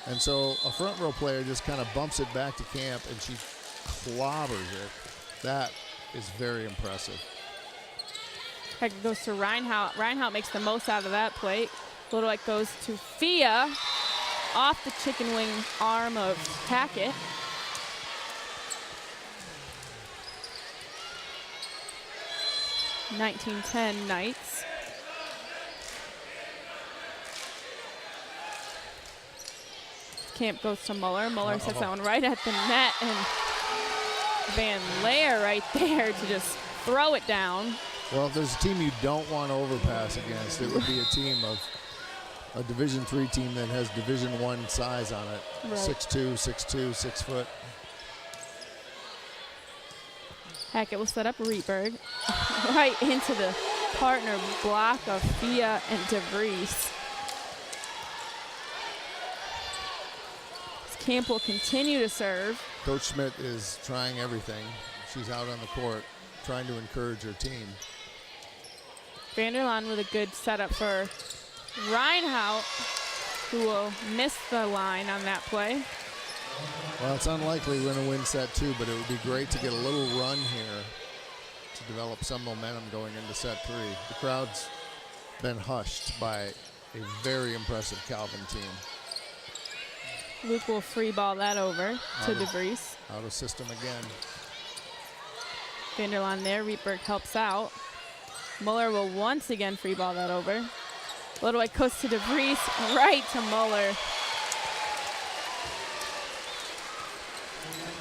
And so a front row player just kind of bumps it back to Camp and she clobbers it. That is very impressive. Heck, it goes to Reinhout. Reinhout makes the most out of that play. Lodewijk goes to Fia off the chicken wing arm of Hackett. (19-10) Knights. Camp goes to Muller. Muller sets that one right at the net, and Van Laer right there to just throw it down. Well, if there's a team you don't want to overpass against, it would be a team of a Division III team that has Division I size on it. Right. 6'2", 6 foot. Hackett will set up Rietberg right into the partner block of Fia and DeVries. Camp will continue to serve. Coach Schmidt is trying everything. she's out on the court trying to encourage her team. Vanderlaan with a good setup for Reinhardt, who will miss the line on that play. Well, it's unlikely we're going to win set 2, but it would be great to get a little run here to develop some momentum going into set 3. The crowd's been hushed by a very impressive Calvin team. Luke will free ball that over to DeVries. Out of system again. Vanderlaan there, Rietberg helps out. Muller will once again free ball that over. Lodewijk goes to DeVries, right to Muller.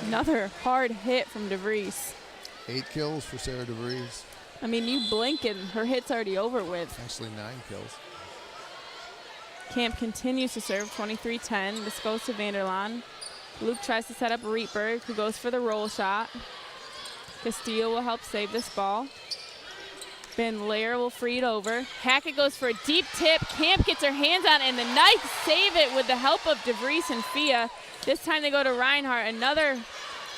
Another hard hit from DeVries. 8 kills for Sarah DeVries. I mean, you blink and her hit's already over with. Actually 9 kills. Camp continues to serve, 23-10. This goes to Vanderlaan. Luke tries to set up Rietberg, who goes for the roll shot. Castillo will help save this ball. Ben Lair will free it over. Hackett goes for a deep tip. Camp gets her hands on it, and the Knights save it with the help of DeVries and Fia. This time they go to Reinhardt. Another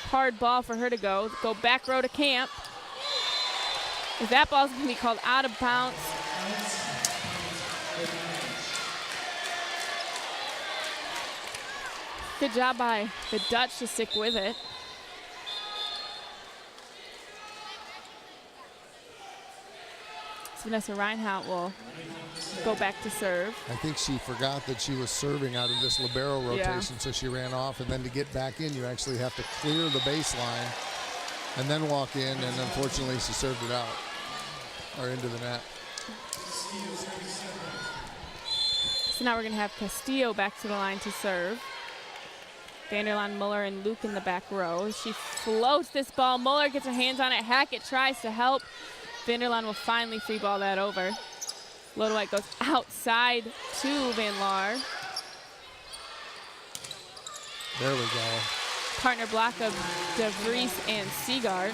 hard ball for her to go. Go back row to Camp. If that ball's going to be called out of bounds. Good job by the Dutch to stick with it. Vanessa Reinhardt will go back to serve. I think she forgot that she was serving out of this libero rotation, so she ran off. And then to get back in, you actually have to clear the baseline and then walk in. And unfortunately, she served it out or into the net. So now we're going to have Castillo back to the line to serve. Vanderlaan, Muller, and Luke in the back row. She floats this ball. Muller gets her hands on it. Hackett tries to help. Vanderlaan will finally free ball that over. Lodewijk goes outside to Van Laar. There we go. Partner block of DeVries and Seagard.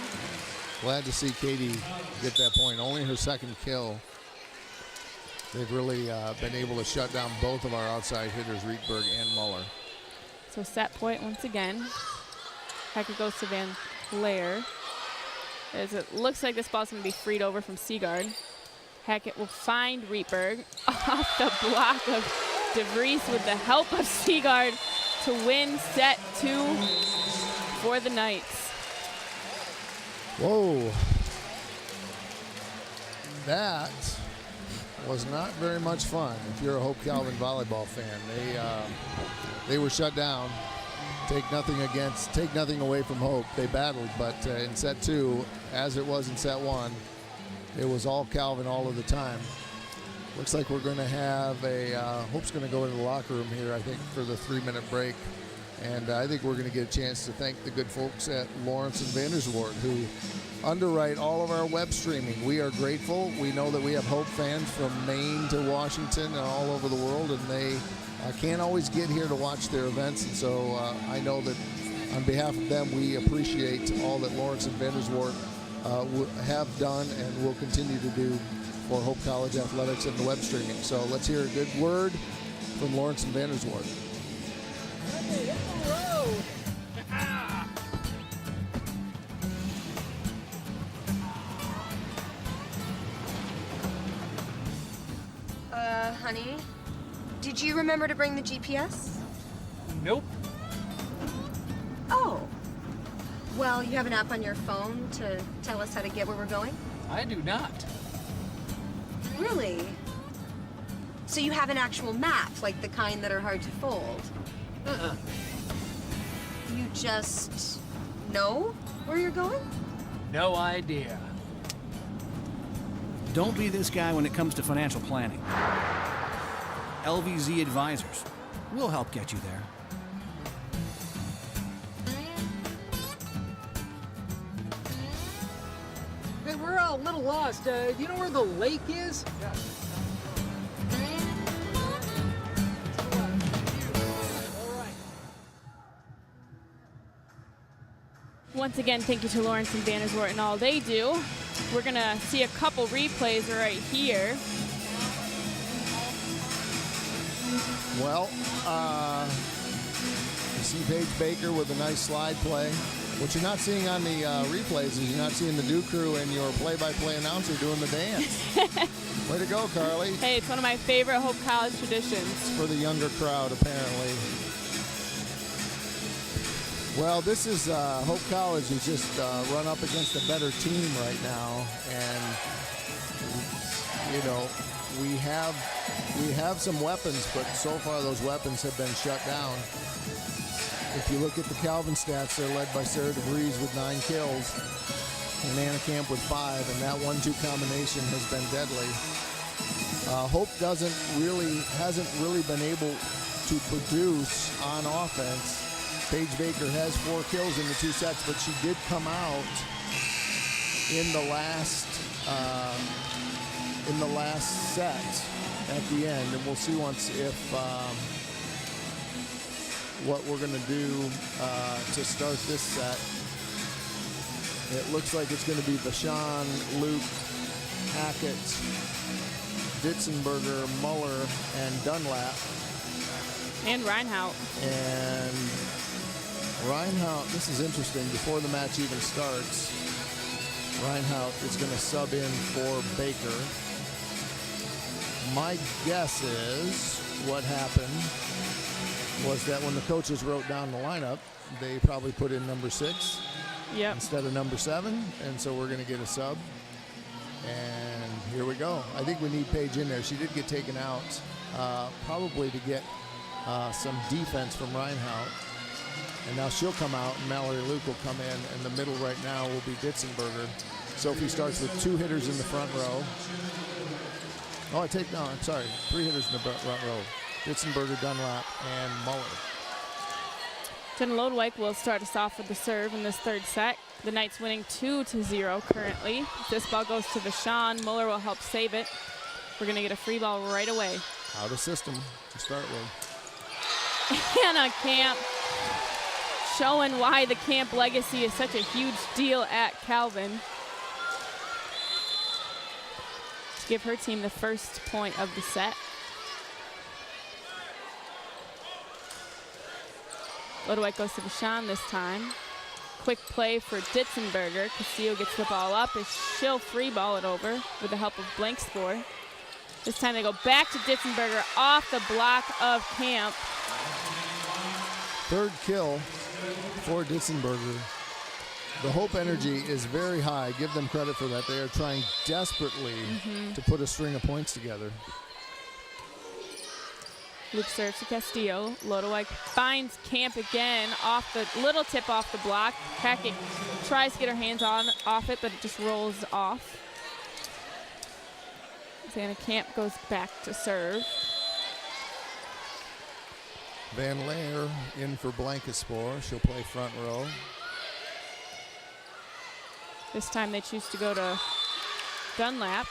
Glad to see Katie get that point. Only her second kill. They've really been able to shut down both of our outside hitters, Rietberg and Muller. So set point once again. Hackett goes to Van Laar. As it looks like this ball's going to be freed over from Seagard. Hackett will find Rietberg off the block of DeVries with the help of Seagard to win set 2 for the Knights. Whoa. That was not very much fun if you're a Hope Calvin volleyball fan. They were shut down. Take nothing away from Hope. They battled, but in set 2, as it was in set 1, it was all Calvin all of the time. Looks like we're going to have Hope's going to go into the locker room here, I think, for the 3-minute break. And I think we're going to get a chance to thank the good folks at Lawrence and Vanderswoort who underwrite all of our web streaming. We are grateful. We know that we have Hope fans from Maine to Washington and all over the world, and they can't always get here to watch their events. And so I know that on behalf of them, we appreciate all that Lawrence and Vanderswoort have done and will continue to do for Hope College Athletics and the web streaming. So let's hear a good word from Lawrence and Vanderswoort. Honey, did you remember to bring the GPS? Nope. Oh. Well, you have an app on your phone to tell us how to get where we're going? I do not. Really? So you have an actual map, like the kind that are hard to fold? Uh-uh. You just know where you're going? No idea. Don't be this guy when it comes to financial planning. LVZ Advisors. We'll help get you there. Hey, we're a little lost. Do you know where the lake is? Yeah. Once again, thank you to Lawrence and Vanderswoort and all they do. We're going to see a couple replays right here. Well, you see Paige Baker with a nice slide play. What you're not seeing on the replays is you're not seeing the Dew Crew and your play-by-play announcer doing the dance. Way to go, Carly. Hey, it's one of my favorite Hope College traditions. For the younger crowd, apparently. Well, this is Hope College has just run up against a better team right now, and you know we have some weapons, but so far those weapons have been shut down. If you look at the Calvin stats, they're led by Sarah DeVries with 9 kills and Anna Camp with 5, and that 1-2 combination has been deadly. Hope hasn't really been able to produce on offense. Paige Baker has 4 kills in the 2 sets, but she did come out in the last set at the end, and we'll see if what we're going to do to start this set. It looks like it's going to be Vachon, Luke, Hackett, Ditzenberger, Muller, and Dunlap. And Reinhout. And Reinhout, this is interesting, before the match even starts, Reinhout is going to sub in for Baker. My guess is what happened was that when the coaches wrote down the lineup, they probably put in number 6 instead of number 7, and so we're going to get a sub. And here we go. I think we need Paige in there. She did get taken out, probably to get some defense from Reinhout. And now she'll come out, and Mallory Luke will come in, and the middle right now will be Ditzenberger. Sophie starts with 2 hitters in the front row. Oh, I'm sorry, 3 hitters in the front row. Ditzenberger, Dunlap, and Muller. Jenna Lodewijk will start us off with the serve in this 3rd set. The Knights winning 2-0 currently. If this ball goes to Vachon, Muller will help save it. We're going to get a free ball right away. Out of system to start with. Anna Camp showing why the Camp legacy is such a huge deal at Calvin. To give her team the first point of the set. Lodewijk goes to Vachon this time. Quick play for Ditzenberger. Castillo gets the ball up as she'll free ball it over with the help of Blankscore. This time they go back to Ditzenberger off the block of Camp. 3rd kill for Ditzenberger. The Hope energy is very high. Give them credit for that. They are trying desperately to put a string of points together. Luke serves to Castillo. Lodewijk finds Camp again off the little tip off the block. Hackett tries to get her hands off it, but it just rolls off. Anna Camp goes back to serve. Van Leer in for Blankenspore. She'll play front row. This time they choose to go to Dunlap.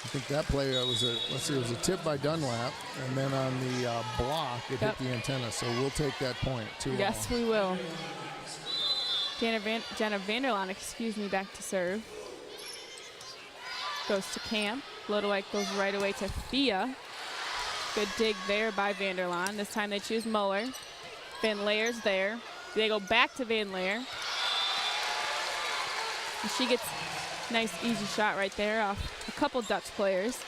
I think that play was a tip by Dunlap, and then on the block it hit the antenna. So we'll take that point too. Yes, we will. Jenna Vanderlaan, back to serve. Goes to Camp. Lodewijk goes right away to Thea. Good dig there by Vanderlaan. This time they choose Muller. Van Leer's there. They go back to Van Leer. And she gets a nice easy shot right there off a couple Dutch players.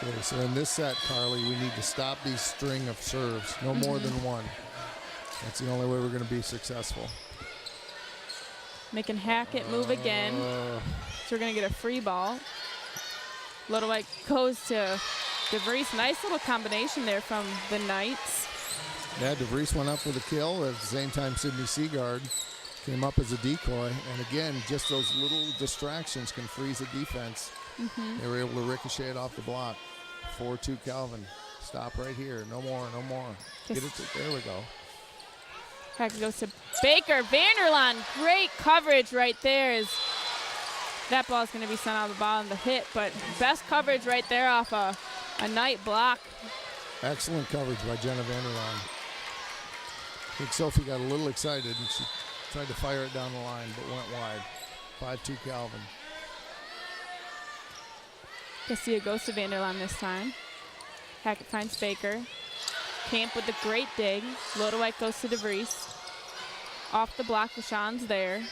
Okay, so in this set, Carly, we need to stop these string of serves. No more than one. That's the only way we're going to be successful. Making Hackett move again. So we're going to get a free ball. Lodewijk goes to DeVries. Nice little combination there from the Knights. Yeah, DeVries went up for the kill. At the same time, Sydney Seagard came up as a decoy. And again, just those little distractions can freeze a defense. They were able to ricochet it off the block. 4-2 Calvin. Stop right here. No more, no more. Get it to, there we go. Hackett goes to Baker. Vanderlaan, great coverage right there. As that ball is going to be sent out of the bottom of the hit, but best coverage right there off a Knight block. Excellent coverage by Jenna Vanderlaan. I think Sophie got a little excited and she tried to fire it down the line, but went wide. 5-2 Calvin. Castillo goes to Vanderlaan this time. Hackett finds Baker. Camp with a great dig. Lodewijk goes to DeVries. Off the block, Rashawn's there.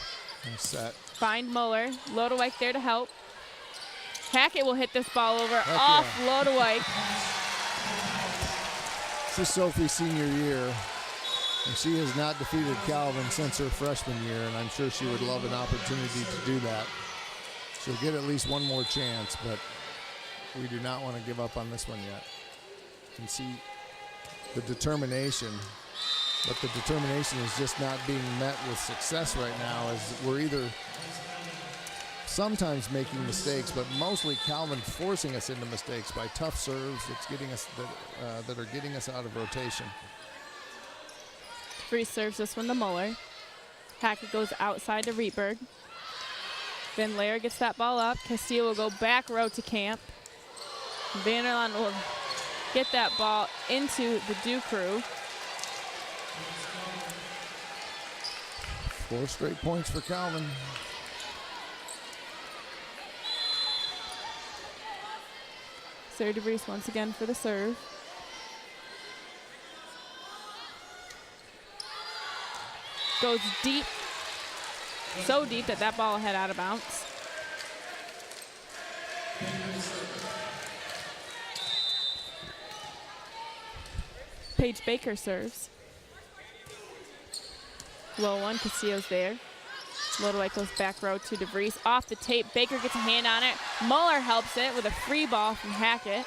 Nice set. Find Muller. Lodewijk there to help. Hackett will hit this ball over Heck off yeah. Lodewijk. This is Sophie's senior year, and she has not defeated Calvin since her freshman year, and I'm sure she would love an opportunity to do that. She'll get at least one more chance, but we do not want to give up on this one yet. You can see the determination, but the determination is just not being met with success right now, as we're either sometimes making mistakes, but mostly Calvin forcing us into mistakes by tough serves that's getting us that are getting us out of rotation. DeVries serves this one to Muller. Hackett goes outside to Rietberg. Van Laer gets that ball up. Castillo will go back row to Camp. Vanderlaan will get that ball into the Dew crew. 4 straight points for Calvin. Sarah DeVries once again for the serve. Goes deep. So deep that that ball head out of bounds. Paige Baker serves. Low one, Castillo's there. Lodewijk goes back row to DeVries. Off the tape, Baker gets a hand on it. Muller helps it with a free ball from Hackett.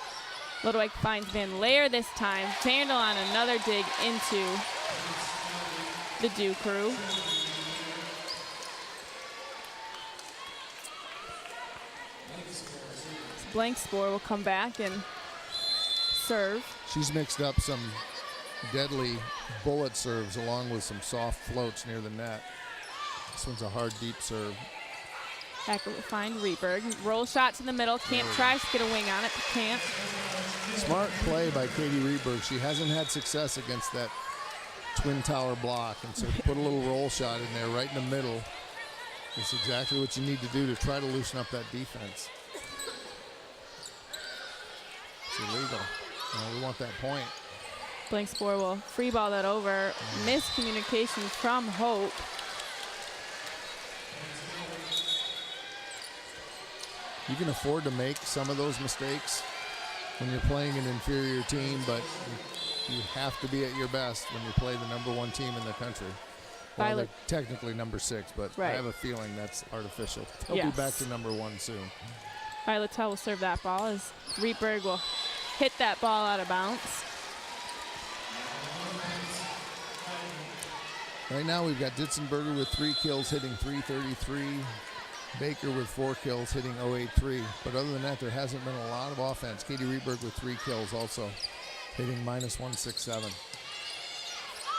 Lodewijk finds Van Laer this time. Vanderlaan another dig into the Dew crew. Blankspor will come back and serve. She's mixed up some deadly bullet serves along with some soft floats near the net. This one's a hard, deep serve. Hackett will find Rietberg. Roll shot to the middle. Camp tries to get a wing on it to Camp. Smart play by Katie Rietberg. She hasn't had success against that twin tower block, and so to put a little roll shot in there right in the middle is exactly what you need to do to try to loosen up that defense. It's illegal. We want that point. Blankspor will free ball that over. Miscommunication from Hope. You can afford to make some of those mistakes when you're playing an inferior team, but you have to be at your best when you play the #1 team in the country. Well, they're technically #6, but I have a feeling that's artificial. They'll be back to #1 soon. Violet Tell will serve that ball as Rietberg will hit that ball out of bounds. Right now we've got Ditzenberger with 3 kills hitting .333. Baker with 4 kills hitting .083. But other than that, there hasn't been a lot of offense. Katie Rietberg with 3 kills also hitting -167.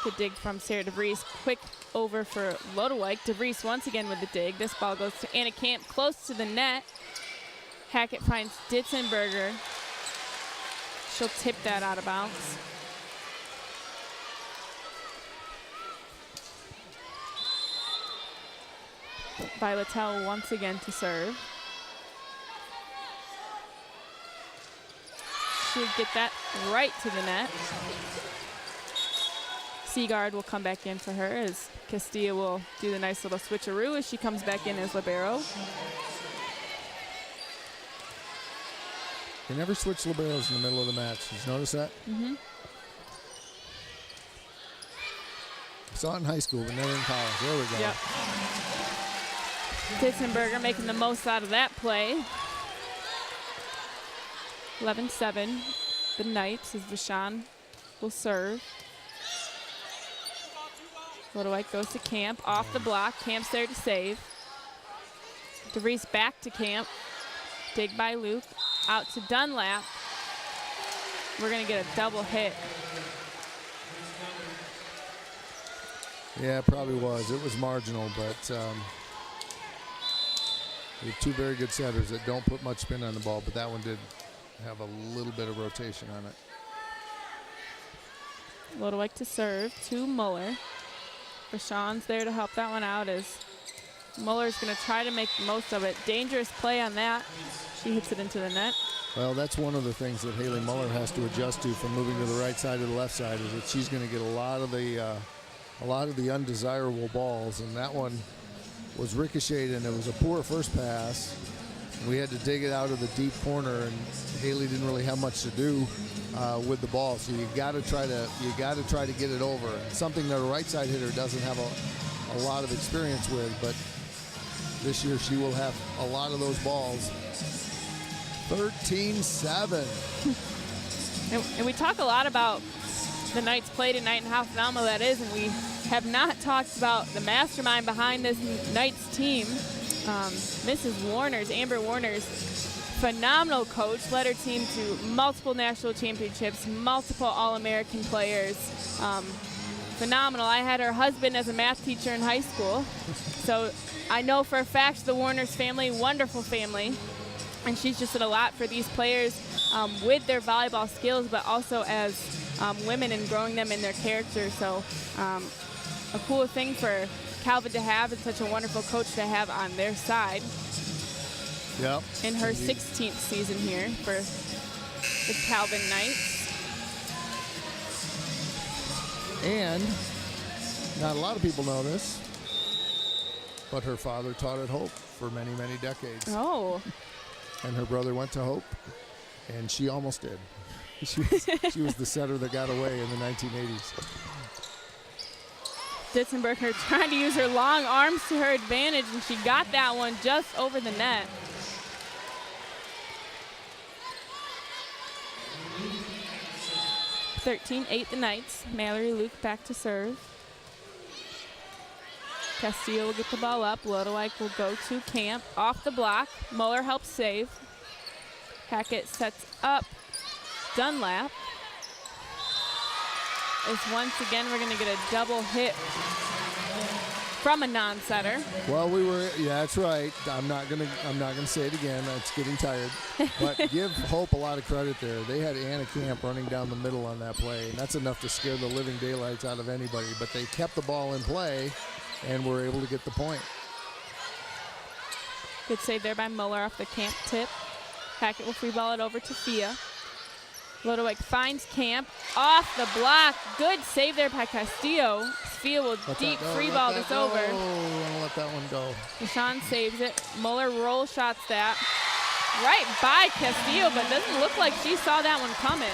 Good dig from Sarah DeVries. Quick over for Lodewijk. DeVries once again with the dig. This ball goes to Anna Camp close to the net. Hackett finds Ditzenberger. She'll tip that out of bounds. Violetel once again to serve. She'll get that right to the net. Seagard will come back in for her as Castilla will do the nice little switcheroo as she comes back in as libero. They never switch liberos in the middle of the match. Did you notice that? Mm-hmm. Saw it in high school, but never in college. There we go. Yep. Ditzenberger making the most out of that play. 11-7. The Knights as Vashon will serve. Lodewijk goes to Camp. Off the block. Camp's there to save. DeVries back to Camp. Dig by Luke. Out to Dunlap. We're going to get a double hit. Yeah, it probably was. It was marginal, but we have 2 very good setters that don't put much spin on the ball, but that one did have a little bit of rotation on it. Lodewijk to serve to Muller. Vashon's there to help that one out as Muller's going to try to make the most of it. Dangerous play on that. She She hits it into the net. Well, that's one of the things that Haley Muller has to adjust to from moving to the right side to the left side, is that she's going to get a lot of the undesirable balls, and that one was ricocheted, and it was a poor first pass. We had to dig it out of the deep corner, and Haley didn't really have much to do with the ball. So you got to try to get it over. Something that a right side hitter doesn't have a lot of experience with, but this year she will have a lot of those balls. 13-7. And we talk a lot about the Knights play tonight and how phenomenal that is, and we have not talked about the mastermind behind this Knights team. Mrs. Warner's, Amber Warner's, phenomenal coach, led her team to multiple national championships, multiple All-American players. Phenomenal. I had her husband as a math teacher in high school, so I know for a fact the Warner's family, wonderful family, and she's just did a lot for these players with their volleyball skills, but also as women and growing them in their character. So a cool thing for Calvin to have, and such a wonderful coach to have on their side. Yep. In her 16th season here for the Calvin Knights. And not a lot of people know this, but her father taught at Hope for many, many decades. Oh. And her brother went to Hope, and she almost did. She was the setter that got away in the 1980s. Ditzenberger trying to use her long arms to her advantage, and she got that one just over the net. (13-8) the Knights. Mallory Luke back to serve. Castillo will get the ball up. Lodewijk will go to Camp. Off the block. Muller helps save. Hackett sets up Dunlap. Is once again, we're going to get a double hit from a non-setter. Well, yeah, that's right. I'm not gonna say it again. It's getting tired. But give Hope a lot of credit there. They had Anna Camp running down the middle on that play, and that's enough to scare the living daylights out of anybody. But they kept the ball in play and were able to get the point. Good save there by Muller off the Camp tip. Hackett will free ball it over to Fia. Lodewijk finds Camp off the block. Good save there by Castillo. Fia will deep free ball this over. Oh, let that one go. Deshawn saves it. Muller roll shots that right by Castillo, but doesn't look like she saw that one coming.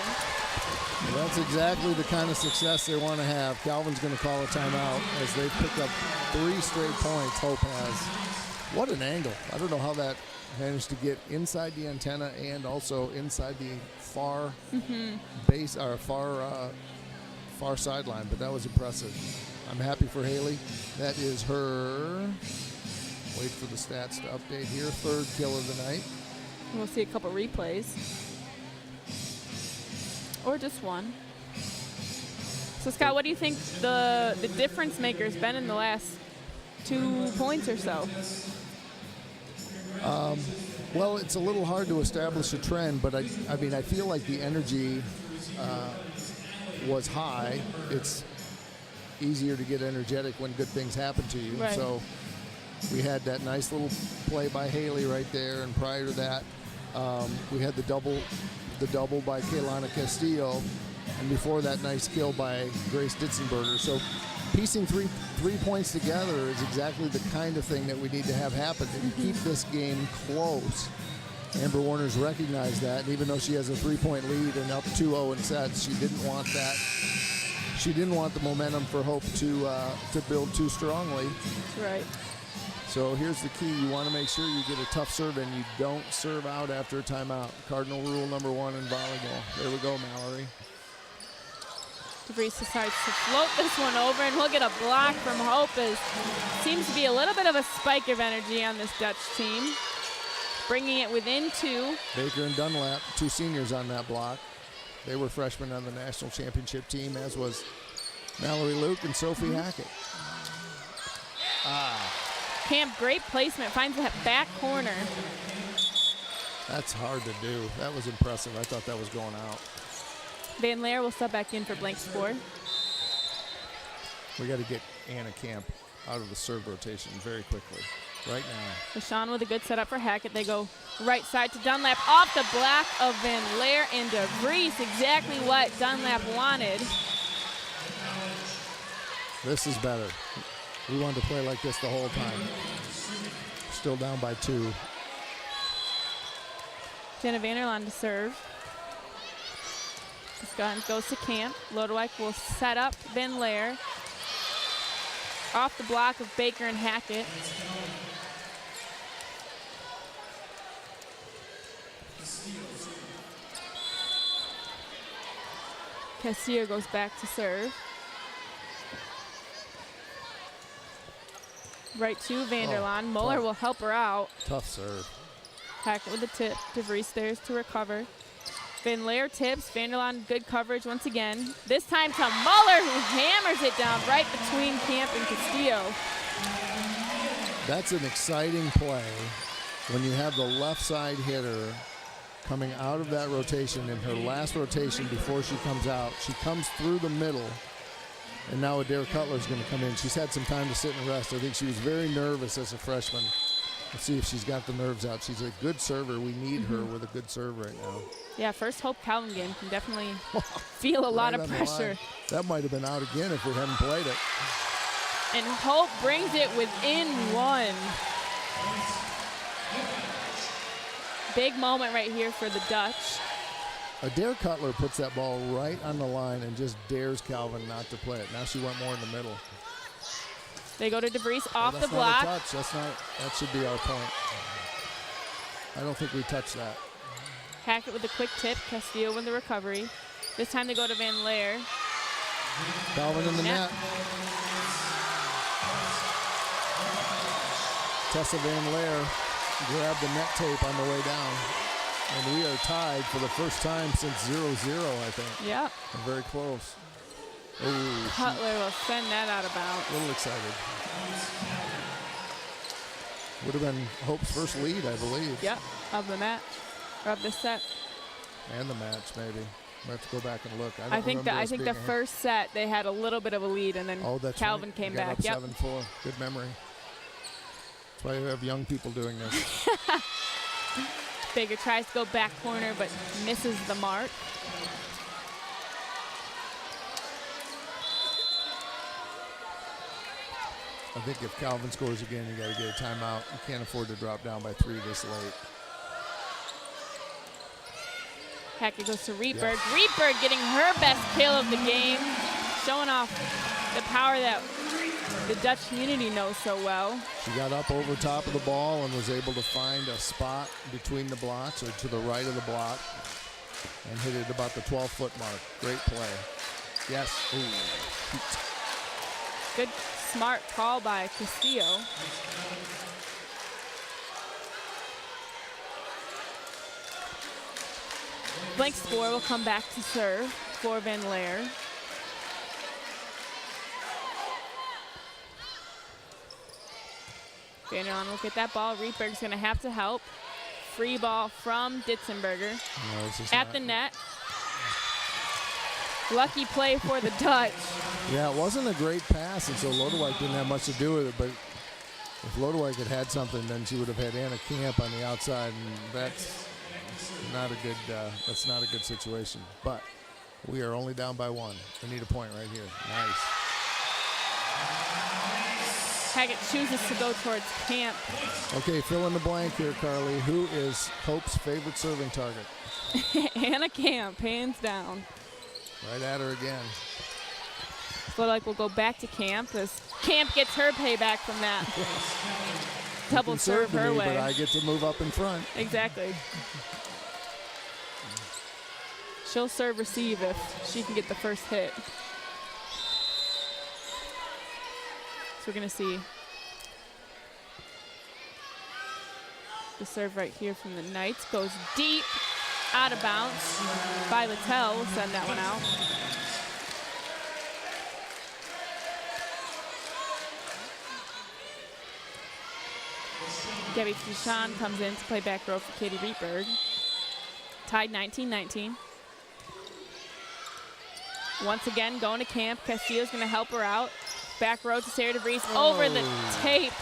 Well, that's exactly the kind of success they want to have. Calvin's going to call a timeout as they've picked up 3 straight points. Hope has. What an angle. I don't know how that managed to get inside the antenna and also inside the far base, or far sideline, but that was impressive. I'm happy for Haley. That is her, wait for the stats to update here, 3rd kill of the night. We'll see a couple replays. Or just one. So Scott, what do you think the difference maker has been in the last 2 points or so? Well, it's a little hard to establish a trend, but I mean, I feel like the energy was high. It's easier to get energetic when good things happen to you. Right. So we had that nice little play by Haley right there, and prior to that, we had the double by Kaylana Castillo, and before that, nice kill by Grace Ditzenberger. So piecing three points together is exactly the kind of thing that we need to have happen to keep this game close. Amber Warner's recognized that, and even though she has a 3-point lead and up 2-0 in sets, she didn't want that. She didn't want the momentum for Hope to build too strongly. Right. So here's the key. You want to make sure you get a tough serve and you don't serve out after a timeout. Cardinal rule number 1 in volleyball. There we go, Mallory. DeVries decides to float this one over, and we'll get a block from Hope. As seems to be a little bit of a spike of energy on this Dutch team. Bringing it within 2. Baker and Dunlap, 2 seniors on that block. They were freshmen on the national championship team, as was Mallory Luke and Sophie Hackett. Camp, great placement, finds that back corner. That's hard to do. That was impressive. I thought that was going out. Van Laer will sub back in for blank score. We got to get Anna Camp out of the serve rotation very quickly. right now. Deshaun with a good setup for Hackett. They go right side to Dunlap, off the block of Van Laer and DeVries. Exactly what Dunlap wanted. This is better. We wanted to play like this the whole time. Still down by 2. Jenna Vanderlaan to serve. This gun goes to Camp. Lodewijk will set up Van Laer. Off the block of Baker and Hackett. Castillo goes back to serve. Right to Vanderlaan. Muller will help her out. Tough serve. Hackett with the tip. DeVries there to recover. Van Laer tips. Vanderlaan good coverage once again. This time to Muller, who hammers it down right between Camp and Castillo. That's an exciting play when you have the left side hitter coming out of that rotation. In her last rotation before she comes out, she comes through the middle, and now Adair Cutler is going to come in. She's had some time to sit and rest. I think she was very nervous as a freshman. Let's see if she's got the nerves out. She's a good server. We need her with a good serve right now. Yeah, first Hope Calvin game can definitely feel a lot of pressure. That might have been out again if we hadn't played it. And Hope brings it within 1. Big moment right here for the Dutch. Adair Cutler puts that ball right on the line and just dares Calvin not to play it. Now she went more in the middle. They go to DeVries off the Not block. a touch. That should be our point. I don't think we touched that. Hackett with a quick tip. Castillo with the recovery. This time they go to Van Laer. Calvin in the net. Tessa Van Laer grabbed the net tape on the way down. And we are tied for the first time since 0-0, I think. Yeah. And very close. Oh, Cutler will send that out of bounds. a little excited. Would have been Hope's first lead, I believe. Yep, of the match, or of the set. And the match, maybe. We have to go back and look. I think the first set they had a little bit of a lead, and then Calvin right. came Got back. Up Yep. 7-4. Good memory. That's why we have young people doing this. Baker tries to go back corner, but misses the mark. I think if Calvin scores again, you got to get a timeout. You can't afford to drop down by 3 this late. Hackett goes to Rietberg. Rietberg getting her best kill of the game, showing off the power that the Dutch community knows so well. She got up over top of the ball and was able to find a spot between the blocks or to the right of the block and hit it about the 12-foot mark. Great play. Yes. Ooh. Good, smart call by Castillo. Blank score will come back to serve for Van Laer. Vanderlaan will get that ball. Rietberg's going to have to help. Free ball from Ditzenberger at the net. Lucky play for the Dutch. Yeah, it wasn't a great pass, and so Lodewijk didn't have much to do with it, but if Lodewijk had had something, then she would have had Anna Camp on the outside, and that's not a good situation. But we are only down by 1. We need a point right here. Nice. Hackett chooses to go towards Camp. Okay, fill in the blank here, Carly. Who is Hope's favorite serving target? Anna Camp, hands down. Right at her again. Lodewijk will go back to Camp as Camp gets her payback from that. Double serve her me, way. But I get to move up in front. Exactly. She'll serve receive if she can get the first hit. So we're going to see the serve right here from the Knights. Goes deep, out of bounds by Littell. We'll send that one out. Gabby Fouchon comes in to play back row for Katie Rietberg. Tied 19-19. Once again, going to Camp. Castillo's going to help her out. Back row to Sarah DeVries over the tape.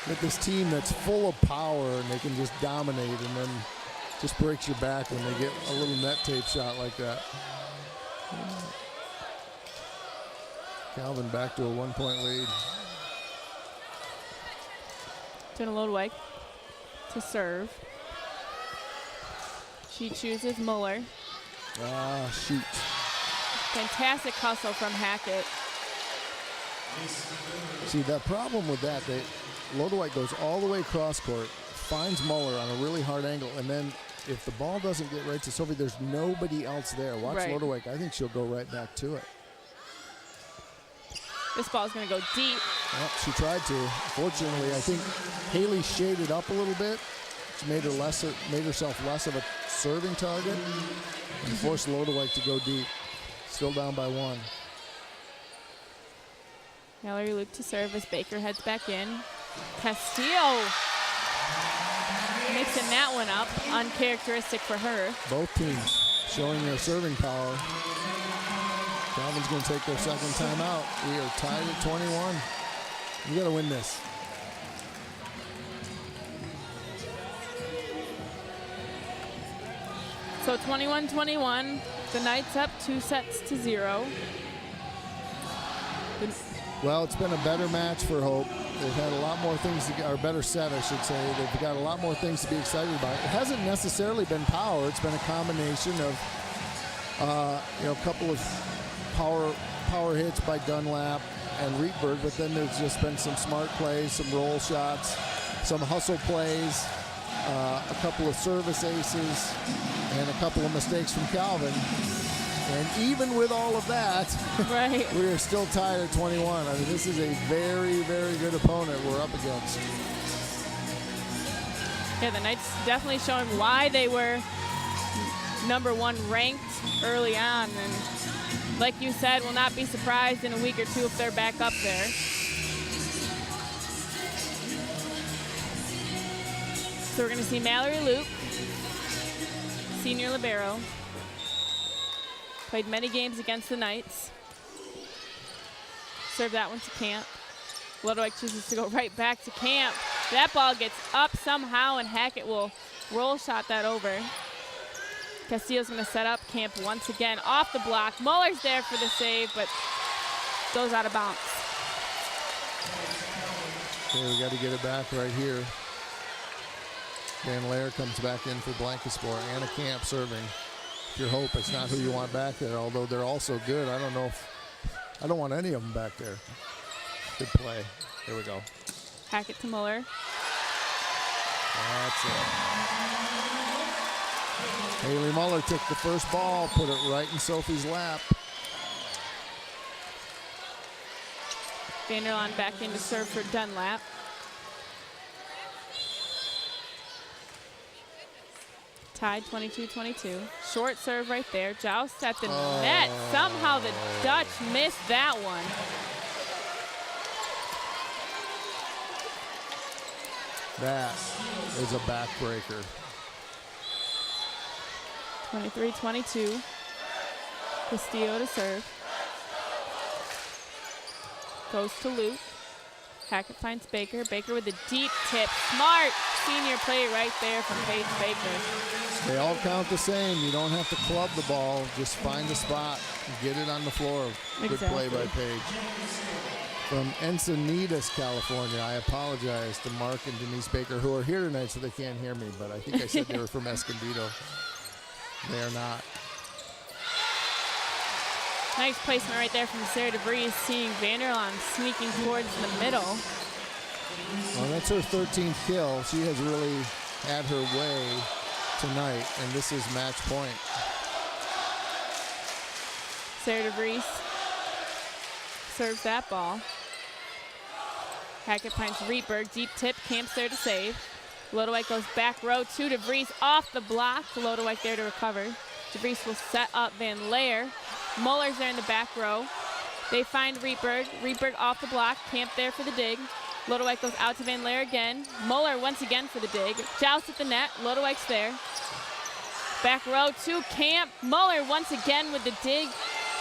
Get this team that's full of power and they can just dominate, and then just breaks your back when they get a little net tape shot like that. Calvin back to a 1-point lead. Jenna Lodewijk to serve. She chooses Muller. Shoot. Fantastic hustle from Hackett. See, the problem with that, Lodewijk goes all the way cross court, finds Muller on a really hard angle, and then if the ball doesn't get right to Sophie, there's nobody else there. Watch Lodewijk. I think she'll go right back to it. This ball's going to go deep. Well, she tried to. Fortunately, I think Haley shaded up a little bit. She made herself less of a serving target and forced Lodewijk to go deep. Still down by 1. Mallory Luke to serve as Baker heads back in. Castillo mixing that one up. Uncharacteristic for her. Both teams showing their serving power. Calvin's going to take their second timeout. We are tied at 21. We got to win this. So 21-21. The Knights up 2-0. Well, it's been a better match for Hope. They've had a lot more things, or better set, I should say. They've got a lot more things to be excited about. It hasn't necessarily been power. It's been a combination of, a couple of power hits by Dunlap and Rietberg, but then there's just been some smart plays, some roll shots, some hustle plays, a couple of service aces, and a couple of mistakes from Calvin. And even with all of that, we are still tied at 21. I mean, this is a very, very good opponent we're up against. Yeah, the Knights definitely showing why they were #1 ranked early on. And like you said, will not be surprised in a week or two if they're back up there. So we're going to see Mallory Luke, senior libero. Played many games against the Knights. Serve that one to Camp. Lodewijk chooses to go right back to Camp. That ball gets up somehow, and Hackett will roll shot that over. Castillo's going to set up Camp once again off the block. Muller's there for the save, but goes out of bounds. Okay, we got to get it back right here. Van Lair comes back in for Blancasport. Anna Camp serving. If you're Hope, it's not who you want back there, although they're also good. I don't want any of them back there. Good play. Here we go. Hackett to Muller. That's it. Haley Muller took the first ball, put it right in Sophie's lap. Vanderlaan back in to serve for Dunlap. Tied 22-22. Short serve right there. Joust at the net. Somehow the Dutch missed that one. That is a backbreaker. 23-22. Castillo to serve. Goes to Luke. Hackett finds Baker. Baker with a deep tip. Smart senior play right there from Paige Baker. They all count the same. You don't have to club the ball. Just find the spot and get it on the floor. Good play by Paige. From Encinitas, California, I apologize to Mark and Denise Baker, who are here tonight, so they can't hear me, but I think I said they were from Escondido. They are not. Nice placement right there from Sarah DeVries, seeing Vanderlaan sneaking towards the middle. Well, that's her 13th kill. She has really had her way tonight, and this is match point. Sarah DeVries serves that ball. Hackett finds Rietberg, deep tip, Camp's there to save. Lodewijk goes back row to DeVries off the block. Lodewijk there to recover. DeVries will set up Van Laer. Muller's there in the back row. They find Rietberg. Rietberg off the block. Camp there for the dig. Lodewijk goes out to Van Laer again. Muller once again for the dig. Joust at the net. Lodewijk there. Back row to Camp. Muller once again with the dig.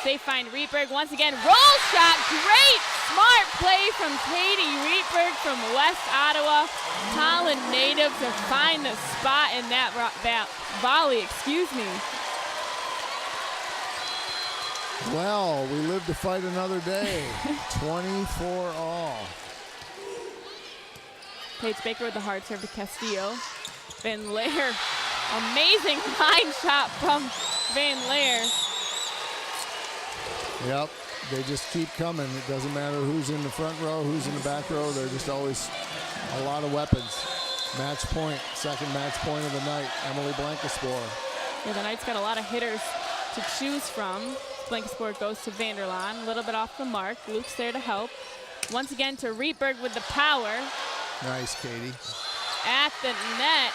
They find Rietberg once again. Roll shot. Great smart play from Katie Rietberg from West Ottawa. Holland native to find the spot in that volley. Excuse me. Well, we live to fight another day. 24-all. Paige Baker with the hard serve to Castillo. Van Leer. Amazing line shot from Van Leer. Yep, they just keep coming. It doesn't matter who's in the front row, who's in the back row. They're just always a lot of weapons. Match point, second match point of the night, Emily Blankenspore. Yeah, the Knights got a lot of hitters to choose from. Blankenspore goes to Vanderlaan, a little bit off the mark. Luke's there to help. Once again to Rietberg with the power. Nice, Katie. At the net.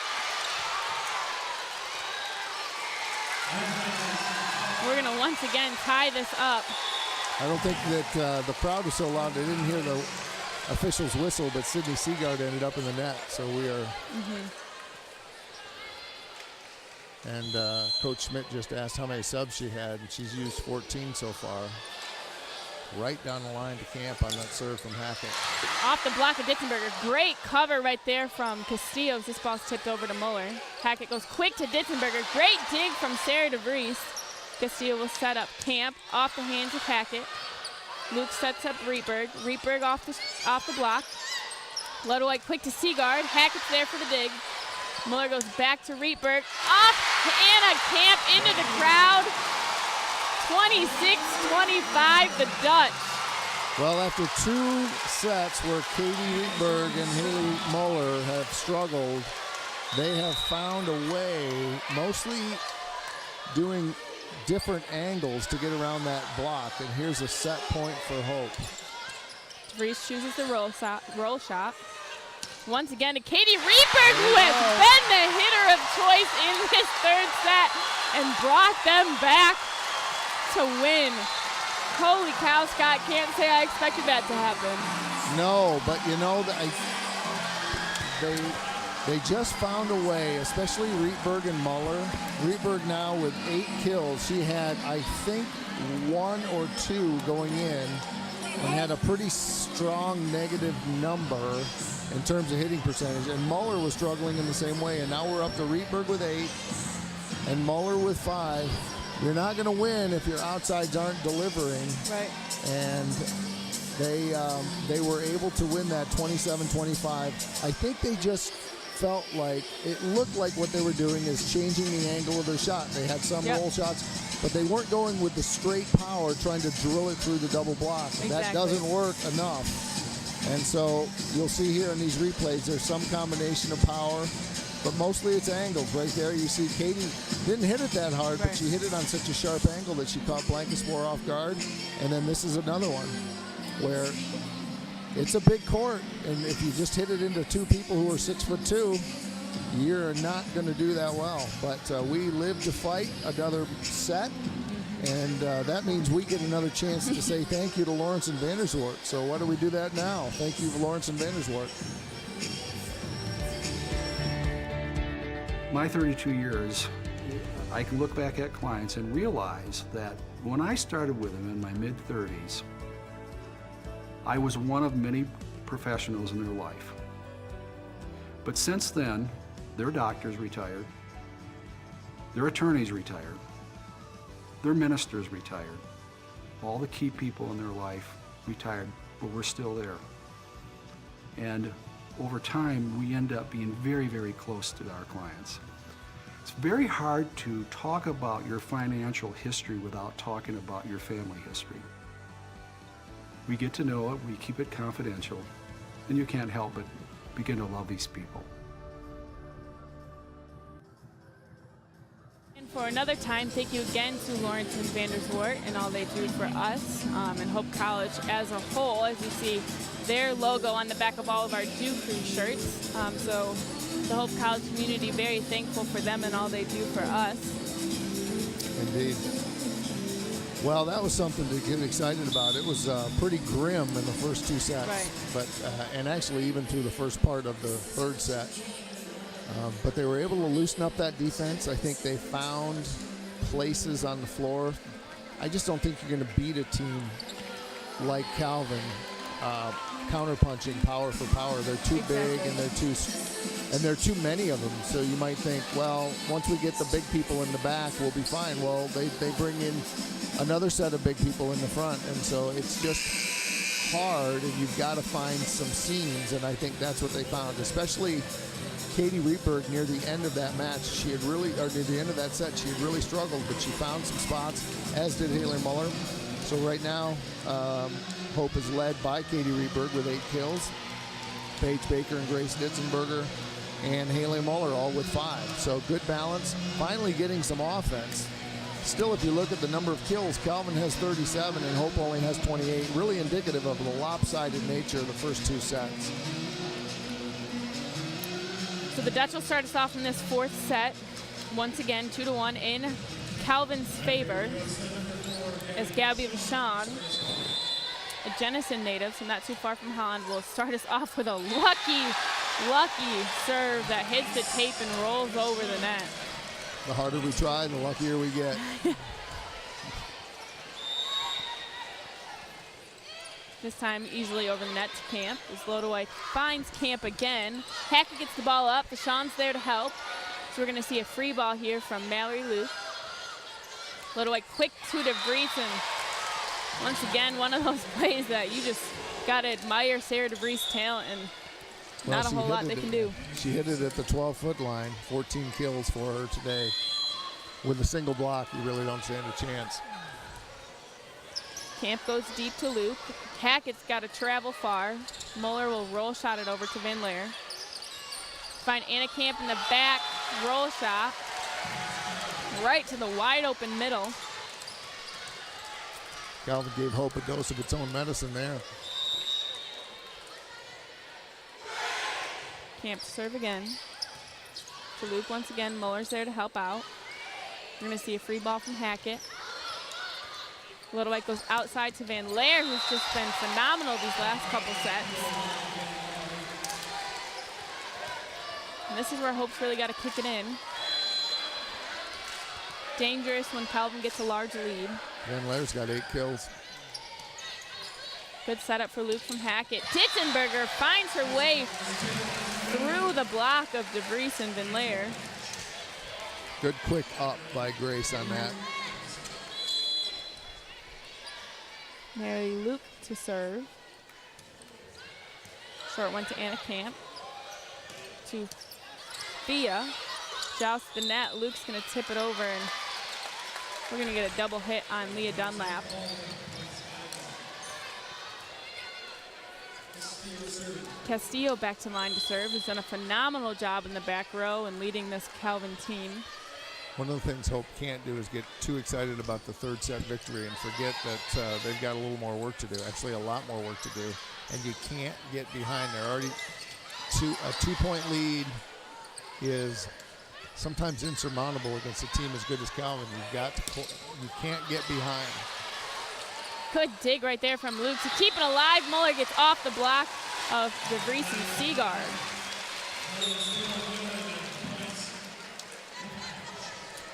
We're going to once again tie this up. I don't think that the crowd was so loud they didn't hear the official's whistle, but Sydney Seagard ended up in the net. So we are. And Coach Schmidt just asked how many subs she had, and she's used 14 so far. Right down the line to Camp on that serve from Hackett. Off the block of Ditzenberger. Great cover right there from Castillo. This ball's tipped over to Muller. Hackett goes quick to Ditzenberger. Great dig from Sarah DeVries. Castillo will set up Camp off the hands of Hackett. Luke sets up Rietberg. Rietberg off the block. Ludwig quick to Seagard. Hackett's there for the dig. Muller goes back to Rietberg. Off to Anna Camp into the crowd. 26-25, the Dutch. Well, after two sets where Katie Rietberg and Haley Muller have struggled, they have found a way, mostly doing different angles to get around that block. And here's a set point for Hope. DeVries chooses the roll shot. Once again to Katie Rietberg, who has been the hitter of choice in this third set and brought them back to win. Holy cow, Scott, can't say I expected that to happen. No, but you know, they just found a way, especially Rietberg and Muller. Rietberg now with 8 kills. She had, I think, 1 or 2 going in and had a pretty strong negative number in terms of hitting percentage. And Muller was struggling in the same way. And now we're up to Rietberg with 8 and Muller with 5. You're not going to win if your outsides aren't delivering. Right. And they were able to win that 27-25. I think they just felt like, it looked like what they were doing is changing the angle of their shot. They had some roll shots, but they weren't going with the straight power, trying to drill it through the double block. Exactly. That doesn't work enough. And so you'll see here in these replays, there's some combination of power, but mostly it's angles. Right there, you see Katie didn't hit it that hard, but she hit it on such a sharp angle that she caught Blankenspore off guard. And then this is another one where it's a big court, and if you just hit it into 2 people who are 6'2", you're not going to do that well. But we live to fight another set, and that means we get another chance to say thank you to Lawrence and Vanderswart. So why do we do that now? Thank you, Lawrence and Vanderswart. My 32 years, I can look back at clients and realize that when I started with them in my mid-30s, I was one of many professionals in their life. But since then, their doctors retired, their attorneys retired, their ministers retired, all the key people in their life retired, but we're still there. And over time, we end up being very, very close to our clients. It's very hard to talk about your financial history without talking about your family history. We get to know it, we keep it confidential, and you can't help but begin to love these people. And for another time, thank you again to Lawrence and Vanderswart and all they do for us and Hope College as a whole, as you see their logo on the back of all of our Dew Crew shirts. So the Hope College community very thankful for them and all they do for us. Indeed. Well, that was something to get excited about. It was pretty grim in the first 2 sets, but and actually even through the first part of the third set. But they were able to loosen up that defense. I think they found places on the floor I just don't think you're going to beat a team like Calvin, counterpunching power for power. They're too big and there are too many of them. So you might think, well, once we get the big people in the back, we'll be fine. Well, they bring in another set of big people in the front, and so it's just hard, and you've got to find some seams, and I think that's what they found, especially Katie Rietberg near the end of that match. She had really, or near the end of that set, she had really struggled, but she found some spots, as did Haley Muller. So right now, Hope is led by Katie Rietberg with 8 kills. Paige Baker and Grace Ditzenberger and Haley Muller all with 5. So good balance, finally getting some offense. Still, if you look at the number of kills, Calvin has 37 and Hope only has 28, really indicative of the lopsided nature of the first 2 sets. So the Dutch will start us off in this 4th set. Once again, 2-1 in Calvin's favor, as Gabby Vachon, a Jenison native, so not too far from Holland, will start us off with a lucky serve that hits the tape and rolls over the net. The harder we try, the luckier we get. This time easily over the net to Camp, as Lodewijk finds Camp again. Hackett gets the ball up, Vachon's there to help. So we're gonna see a free ball here from Mallory Luke. Lodewijk quick to DeVries, and once again, one of those plays that you just gotta admire Sarah DeVries' talent, and not a whole lot they can do. She hit it at the 12-foot line, 14 kills for her today. With a single block, you really don't stand a chance. Camp goes deep to Luke. Hackett's got to travel far. Muller will roll shot it over to Van Leer. Find Anna Camp in the back, roll shot. Right to the wide open middle. Calvin gave Hope a dose of its own medicine there. Camp to serve again. To Luke once again. Muller's there to help out. We're going to see a free ball from Hackett. Lodewijk goes outside to Van Leer, who's just been phenomenal these last couple sets. And this is where Hope's really got to kick it in. Dangerous when Calvin gets a large lead. Van Leer's got 8 kills. Good setup for Luke from Hackett. Ditzenberger finds her way through the block of DeVries and Van Leer. Good quick up by Grace on that. Mary Luke to serve. Short one to Anna Camp. To Thea. Joust the net. Luke's going to tip it over, and we're going to get a double hit on Leah Dunlap. Castillo back to line to serve. Has done a phenomenal job in the back row and leading this Calvin team. One of the things Hope can't do is get too excited about the 3rd set victory and forget that they've got a little more work to do, actually a lot more work to do, and you can't get behind. They're already a 2-point lead is sometimes insurmountable against a team as good as Calvin. You can't get behind. Good dig right there from Luke to keep it alive. Muller gets off the block of DeVries and Seagard.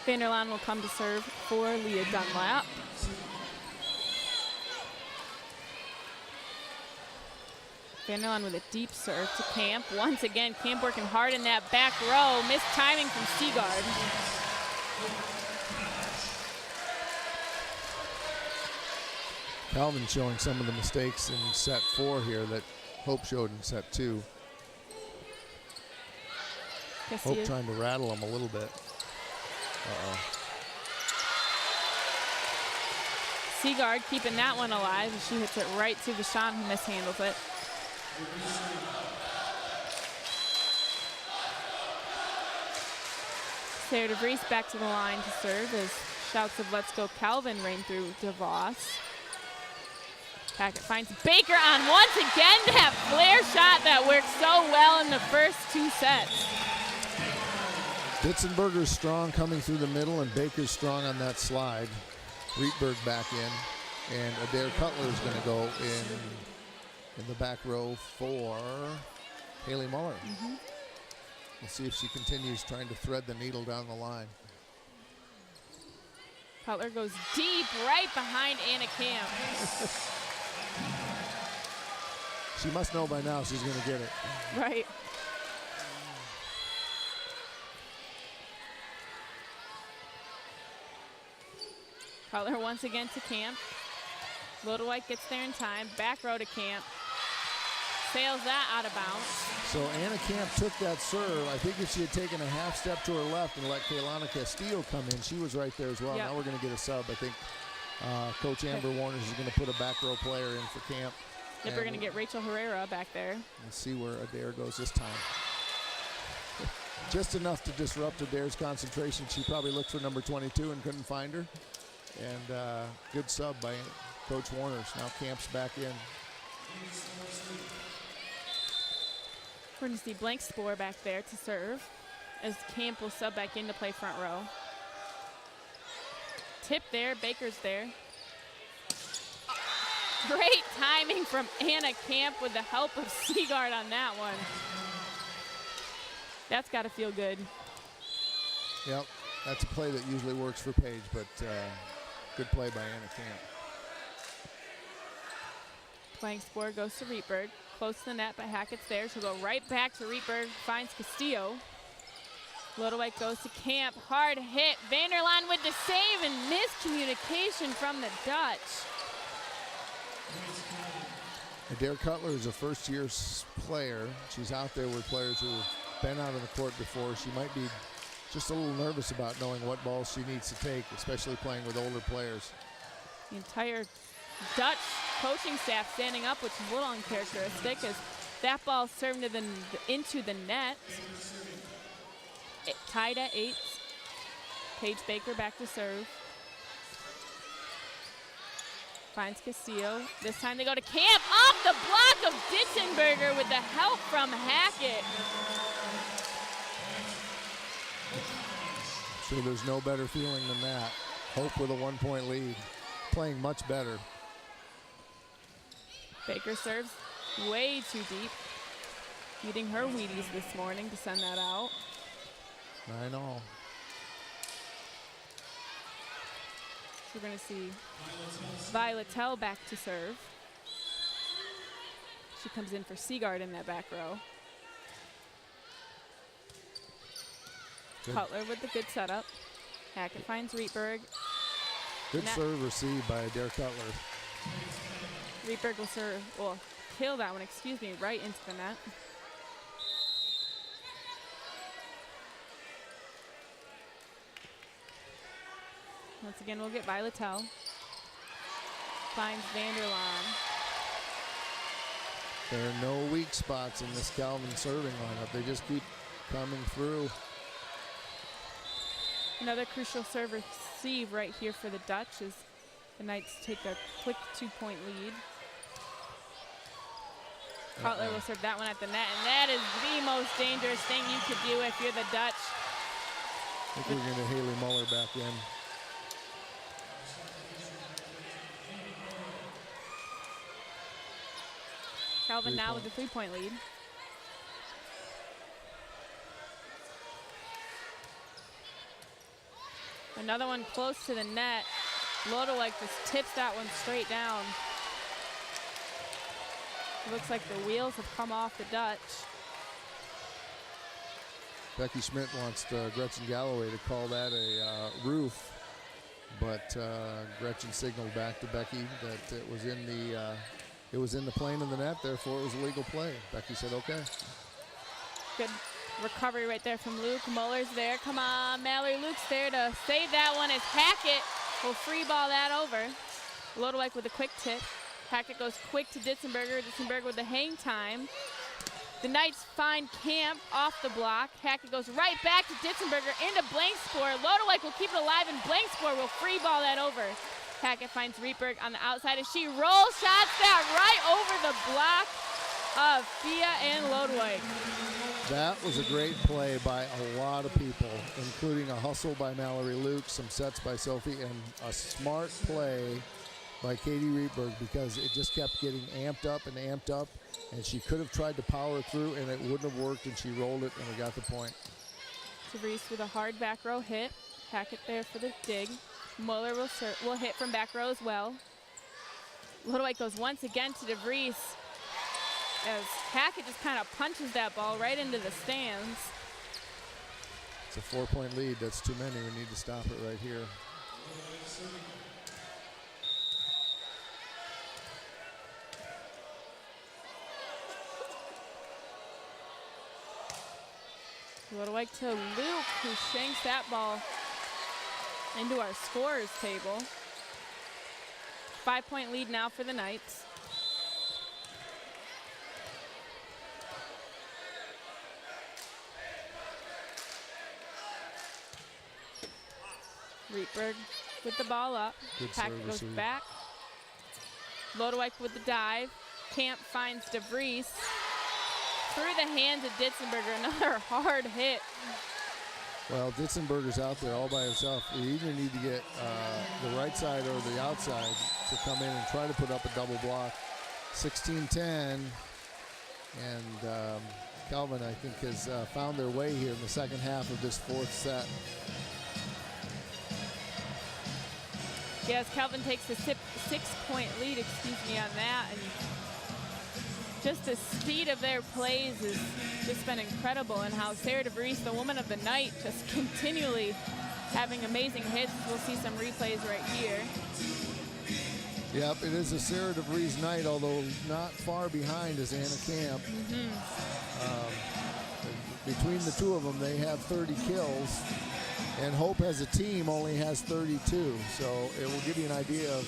Vanderlaan will come to serve for Leah Dunlap. Vanderlaan with a deep serve to Camp. Once again, Camp working hard in that back row. Missed timing from Seagard. Calvin showing some of the mistakes in set 4 here that Hope showed in set 2. Hope trying to rattle them a little bit. Seagard keeping that one alive, and she hits it right to Vachon, who mishandles it. Sarah DeVries back to the line to serve as shouts of "Let's go Calvin" ring through DeVos. Hackett finds Baker on once again, that flare shot that worked so well in the first 2 sets. Ditzenberger's strong coming through the middle, and Baker's strong on that slide. Rietberg back in, and Adair Cutler is going to go in the back row for Haley Muller. We'll see if she continues trying to thread the needle down the line. Cutler goes deep right behind Anna Camp. She must know by now she's going to get it. Right. Cutler once again to Camp. Lodewijk gets there in time. Back row to Camp. Sails that out of bounds. So Anna Camp took that serve. I think if she had taken a half step to her left and let Kaylana Castillo come in, she was right there as well. Yep. Now we're going to get a sub. I think Coach Amber Warner is going to put a back row player in for Camp. Yep, we're going to get Rachel Herrera back there. Let's see where Adair goes this time. Just enough to disrupt Adair's concentration. She probably looked for number 22 and couldn't find her. And good sub by Coach Warner's. Now Camp's back in. We're going to see Blank Spore back there to serve as Camp will sub back in to play front row. Tip there, Baker's there. Great timing from Anna Camp with the help of Seagard on that one. That's got to feel good. Yep, that's a play that usually works for Paige, but good play by Anna Camp. Blank Spore goes to Rietberg. Close to the net, but Hackett's there. She'll go right back to Rietberg, finds Castillo. Lodewijk goes to Camp, hard hit. Vanderlaan with the save and miscommunication from the Dutch. Adair Cutler is a first-year player. She's out there with players who have been out on the court before. She might be just a little nervous about knowing what balls she needs to take, especially playing with older players. The entire Dutch coaching staff standing up, which is a little uncharacteristic, as that ball served into the net. Tied at 8. Paige Baker back to serve. Finds Castillo. This time they go to Camp. Off the block of Ditzenberger with the help from Hackett. So there's no better feeling than that. Hope with a 1-point lead. Playing much better. Baker serves way too deep. Eating her Wheaties this morning to send that out. 9-all. So we're going to see Violetell back to serve. She comes in for Seagard in that back row. Good. Cutler with the good setup. Hackett finds Rietberg. Good serve received by Adair Cutler. Rietberg will kill that one, right into the net. Once again, we'll get Violetell. Finds Vanderlaan. There are no weak spots in this Calvin serving lineup. They just keep coming through. Another crucial serve receive right here for the Dutch as the Knights take a quick 2-point lead. Cutler will serve that one at the net, and that is the most dangerous thing you could do if you're the Dutch. I think we're going to Haley Muller back in. Calvin now with the 3-point lead. Another one close to the net. Lodewijk just tips that one straight down. Looks like the wheels have come off the Dutch. Becky Schmidt wants Gretchen Galloway to call that a roof, but Gretchen signaled back to Becky that it was in the plane of the net, therefore it was a legal play. Becky said, okay. Good recovery right there from Luke. Muller's there. Come on, Mallory Luke's there to save that one as Hackett will free ball that over. Lodewijk with a quick tip. Hackett goes quick to Ditzenberger. Ditzenberger with the hang time. The Knights find Camp off the block. Hackett goes right back to Ditzenberger into Blank Spore. Lodewijk will keep it alive, and Blank Spore will free ball that over. Hackett finds Rietberg on the outside as she rolls shots that right over the block of Fia and Lodewijk. That was a great play by a lot of people, including a hustle by Mallory Luke, some sets by Sophie, and a smart play by Katie Rietberg, because it just kept getting amped up, and she could have tried to power through, and it wouldn't have worked, and she rolled it, and we got the point. Reese with a hard back row hit. Hackett there for the dig. Muller will hit from back row as well. Lodewijk goes once again to DeVries as Hackett just kind of punches that ball right into the stands. It's a 4-point lead. That's too many. We need to stop it right here. Lodewijk to Luke, who shanks that ball into our scorers table. 5-point lead now for the Knights. Rietberg with the ball up. Hackett goes back. Lodewijk with the dive. Camp finds DeVries. Through the hands of Ditzenberger, another hard hit. Well, Ditzenberger's out there all by himself. We either need to get the right side or the outside to come in and try to put up a double block. 16-10, and Calvin, I think, has found their way here in the second half of this fourth set. Yes, Calvin takes a 6-point lead, on that, and just the speed of their plays has just been incredible, and how Sarah DeVries, the woman of the night, just continually having amazing hits. We'll see some replays right here. Yep, it is a Sarah DeVries night, although not far behind is Anna Camp. Between the two of them, they have 30 kills, and Hope as a team only has 32, so it will give you an idea of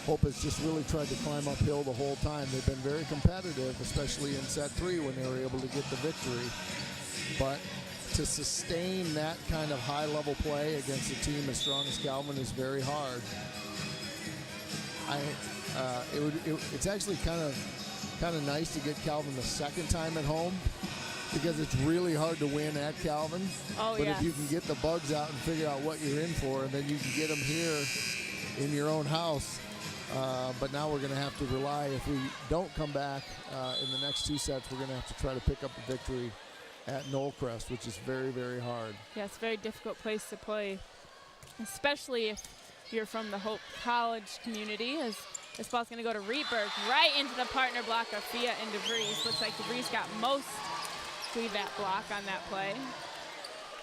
Hope has just really tried to climb uphill the whole time. They've been very competitive, especially in set 3 when they were able to get the victory. But to sustain that kind of high-level play against a team as strong as Calvin is very hard. It's actually kind of nice to get Calvin the second time at home, because it's really hard to win at Calvin. But if you can get the bugs out and figure out what you're in for, and then you can get them here in your own house. But now we're going to have to rely, if we don't come back in the next 2 sets, we're going to have to try to pick up the victory at Knollcrest, which is very, very hard. Yeah, it's a very difficult place to play, especially if you're from the Hope College community, as this ball's going to go to Rietberg, right into the partner block of Fia and DeVries. Looks like DeVries got most of that block on that play.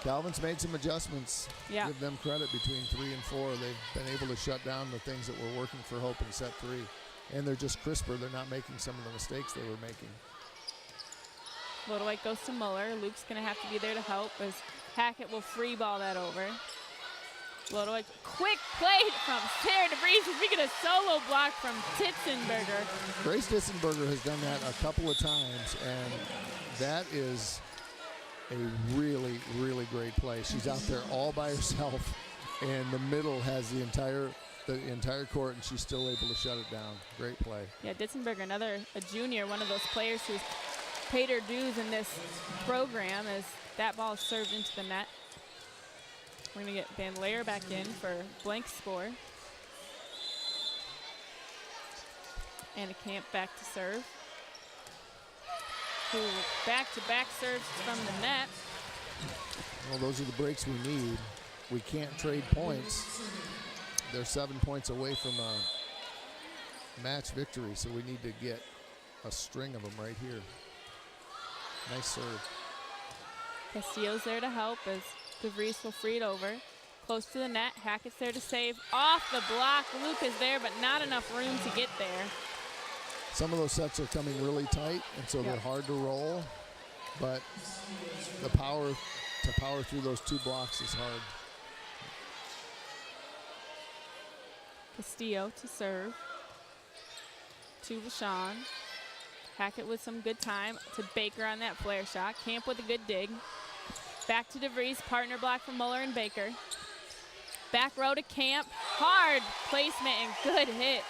Calvin's made some adjustments. Yeah. Give them credit between 3 and 4. They've been able to shut down the things that were working for Hope in set 3. And they're just crisper. They're not making some of the mistakes they were making. Lodewijk goes to Muller. Luke's going to have to be there to help, as Hackett will free ball that over. Lodewijk, quick play from Sarah DeVries as we get a solo block from Ditzenberger. Grace Ditzenberger has done that a couple of times, and that is a really, really great play. She's out there all by herself, and the middle has the entire court, and she's still able to shut it down. Great play. Yeah, Ditzenberger, a junior, one of those players who's paid her dues in this program, as that ball is served into the net. We're going to get Van Laer back in for blank score. Anna Camp back to serve. Who back-to-back serves from the net. Well, those are the breaks we need. We can't trade points. They're 7 points away from a match victory, so we need to get a string of them right here. Nice serve. Castillo's there to help as DeVries will free it over. Close to the net. Hackett's there to save. Off the block. Luke is there, but not enough room to get there. Some of those sets are coming really tight, and so they're hard to roll. But the power through those 2 blocks is hard. Castillo to serve. To Vachon. Hackett with some good time to Baker on that flare shot. Camp with a good dig. Back to DeVries, partner block from Muller and Baker. Back row to Camp. Hard placement and good hit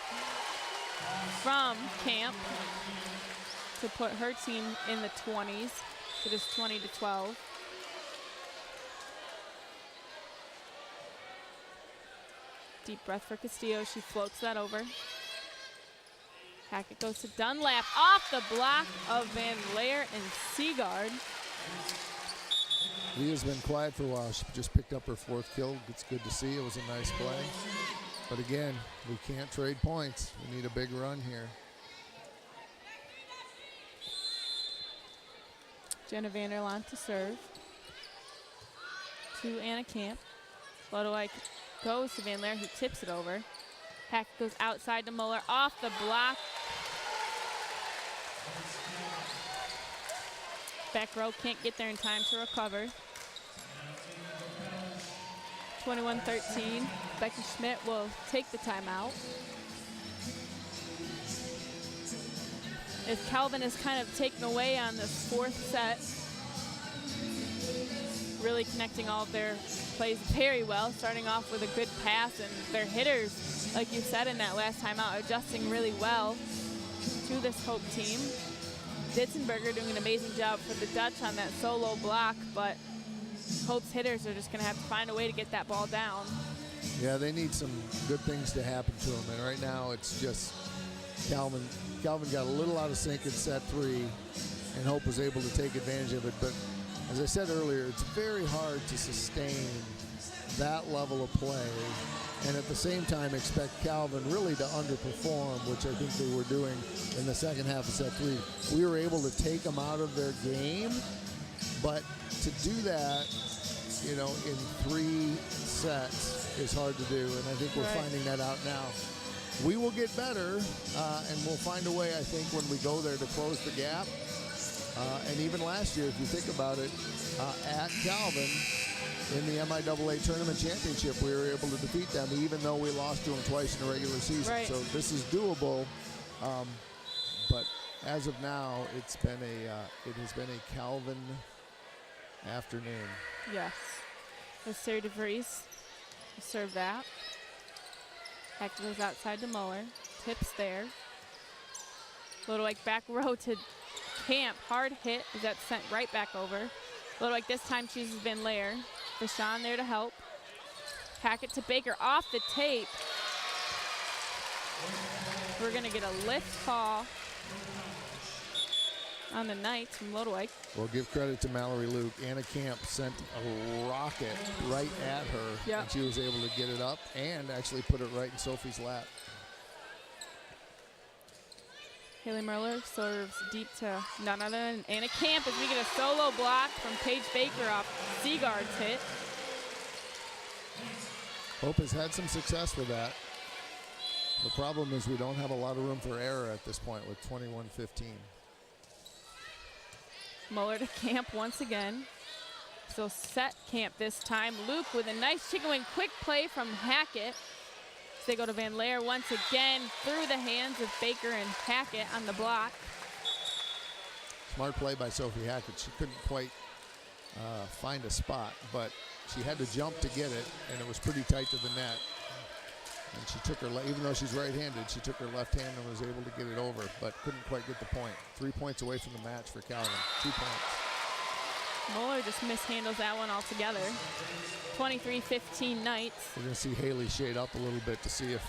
from Camp to put her team in the 20s. It is 20-12. Deep breath for Castillo. She floats that over. Hackett goes to Dunlap. Off the block of Van Laer and Seagard. Leah's been quiet for a while. She just picked up her 4th kill. It's good to see. It was a nice play. But again, we can't trade points. We need a big run here. Jenna Vanderlaan to serve. To Anna Camp. Lodewijk goes to Van Leer, who tips it over. Hackett goes outside to Muller, off the block. Back row can't get there in time to recover. 21-13. Becky Schmidt will take the timeout. As Calvin is kind of taken away on this 4th set, really connecting all of their plays very well, starting off with a good pass, and their hitters, like you said in that last timeout, adjusting really well to this Hope team. Ditzenberger doing an amazing job for the Dutch on that solo block, but Hope's hitters are just going to have to find a way to get that ball down. Yeah, they need some good things to happen to them, and right now it's just Calvin got a little out of sync in set 3, and Hope was able to take advantage of it. But as I said earlier, it's very hard to sustain that level of play and at the same time expect Calvin really to underperform, which I think they were doing in the second half of set 3. We were able to take them out of their game, but to do that, you know, in 3 sets is hard to do, and I think we're finding that out now. We will get better, and we'll find a way, I think, when we go there to close the gap. And even last year, if you think about it, at Calvin in the MIAA Tournament Championship, we were able to defeat them, even though we lost to them twice in the regular season. Right. So this is doable. But as of now, it has been a Calvin afternoon. Yes. As Sarah DeVries will serve that. Hackett goes outside to Muller. Tips there. Lodewijk back row to Camp. Hard hit as that's sent right back over. Lodewijk this time chooses Van Leer. Vachon there to help. Hackett to Baker off the tape. We're going to get a lift call on the Knights from Lodewijk. Well, give credit to Mallory Luke. Anna Camp sent a rocket right at her, and she was able to get it up and actually put it right in Sophie's lap. Haley Merler serves deep to none other than Anna Camp as we get a solo block from Paige Baker off Seagard's hit. Hope has had some success with that. The problem is we don't have a lot of room for error at this point with 21-15. Muller to Camp once again. So set Camp this time. Luke with a nice chicken wing quick play from Hackett. They go to Van Leer once again through the hands of Baker and Hackett on the block. Smart play by Sophie Hackett. She couldn't quite find a spot, but she had to jump to get it, and it was pretty tight to the net. And she took her, even though she's right-handed, she took her left hand and was able to get it over, but couldn't quite get the point. 3 points away from the match for Calvin. 2 points. Muller just mishandles that one altogether. 23-15 Knights. We're going to see Haley shade up a little bit to see if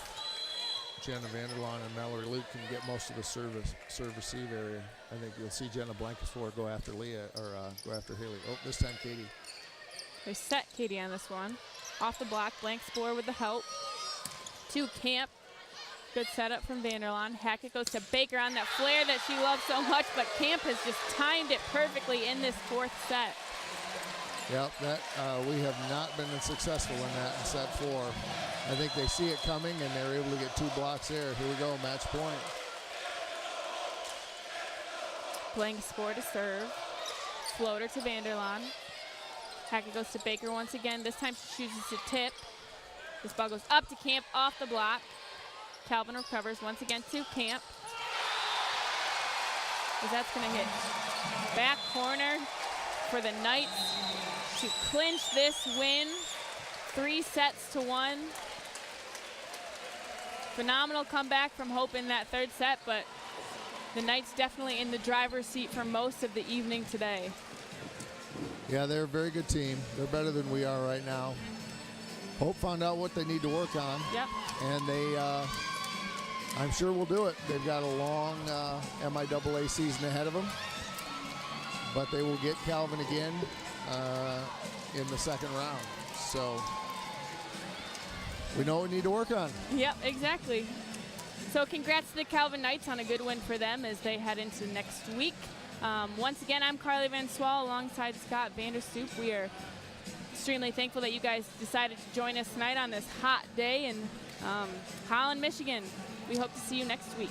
Jenna Vanderlaan and Mallory Luke can get most of the serve-receive area. I think you'll see Jenna Blankenspoor go after Leah, or go after Haley. Oh, this time Katie. They set Katie on this one. Off the block, Blankenspoor with the help. To Camp. Good setup from Vanderlaan. Hackett goes to Baker on that flare that she loves so much, but Camp has just timed it perfectly in this 4th set. Yep, we have not been successful in that in set 4. I think they see it coming and they're able to get 2 blocks there. Here we go, match point. Blankenspoor to serve. Floater to Vanderlaan. Hackett goes to Baker once again. This time she chooses to tip. This ball goes up to Camp off the block. Calvin recovers once again to Camp. As that's going to hit back corner for the Knights to clinch this win. 3-1. Phenomenal comeback from Hope in that 3rd set, but the Knights definitely in the driver's seat for most of the evening today. Yeah, they're a very good team. They're better than we are right now. Hope found out what they need to work on. Yep. And they, I'm sure will do it. They've got a long MIAA season ahead of them. But they will get Calvin again. in the second round. So we know what we need to work on. Yep, exactly. So congrats to the Calvin Knights on a good win for them as they head into next week. Once again, I'm Carly Van Swal alongside Scott Vanderstoop. We are extremely thankful that you guys decided to join us tonight on this hot day in Holland, Michigan. We hope to see you next week.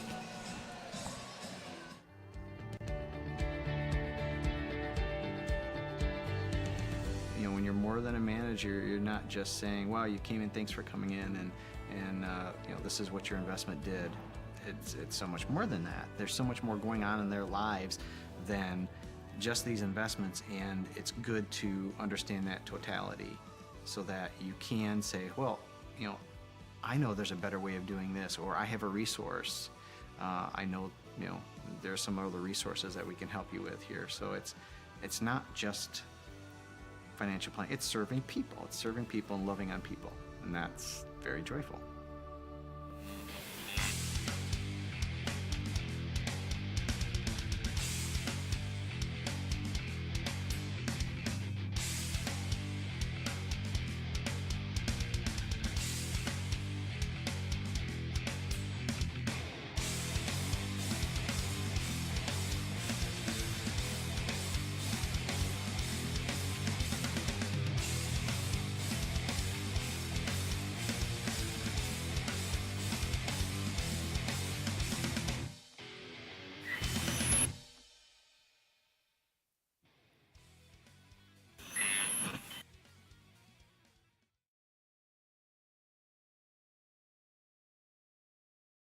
You know, when you're more than a manager, you're not just saying, wow, you came in, thanks for coming in, and you know, this is what your investment did. It's so much more than that. There's so much more going on in their lives than just these investments, and it's good to understand that totality so that you can say, well, you know, I know there's a better way of doing this, or I have a resource. I know, you know, there's some other resources that we can help you with here. So it's not just financial planning, it's serving people. It's serving people and loving on people, and that's very joyful.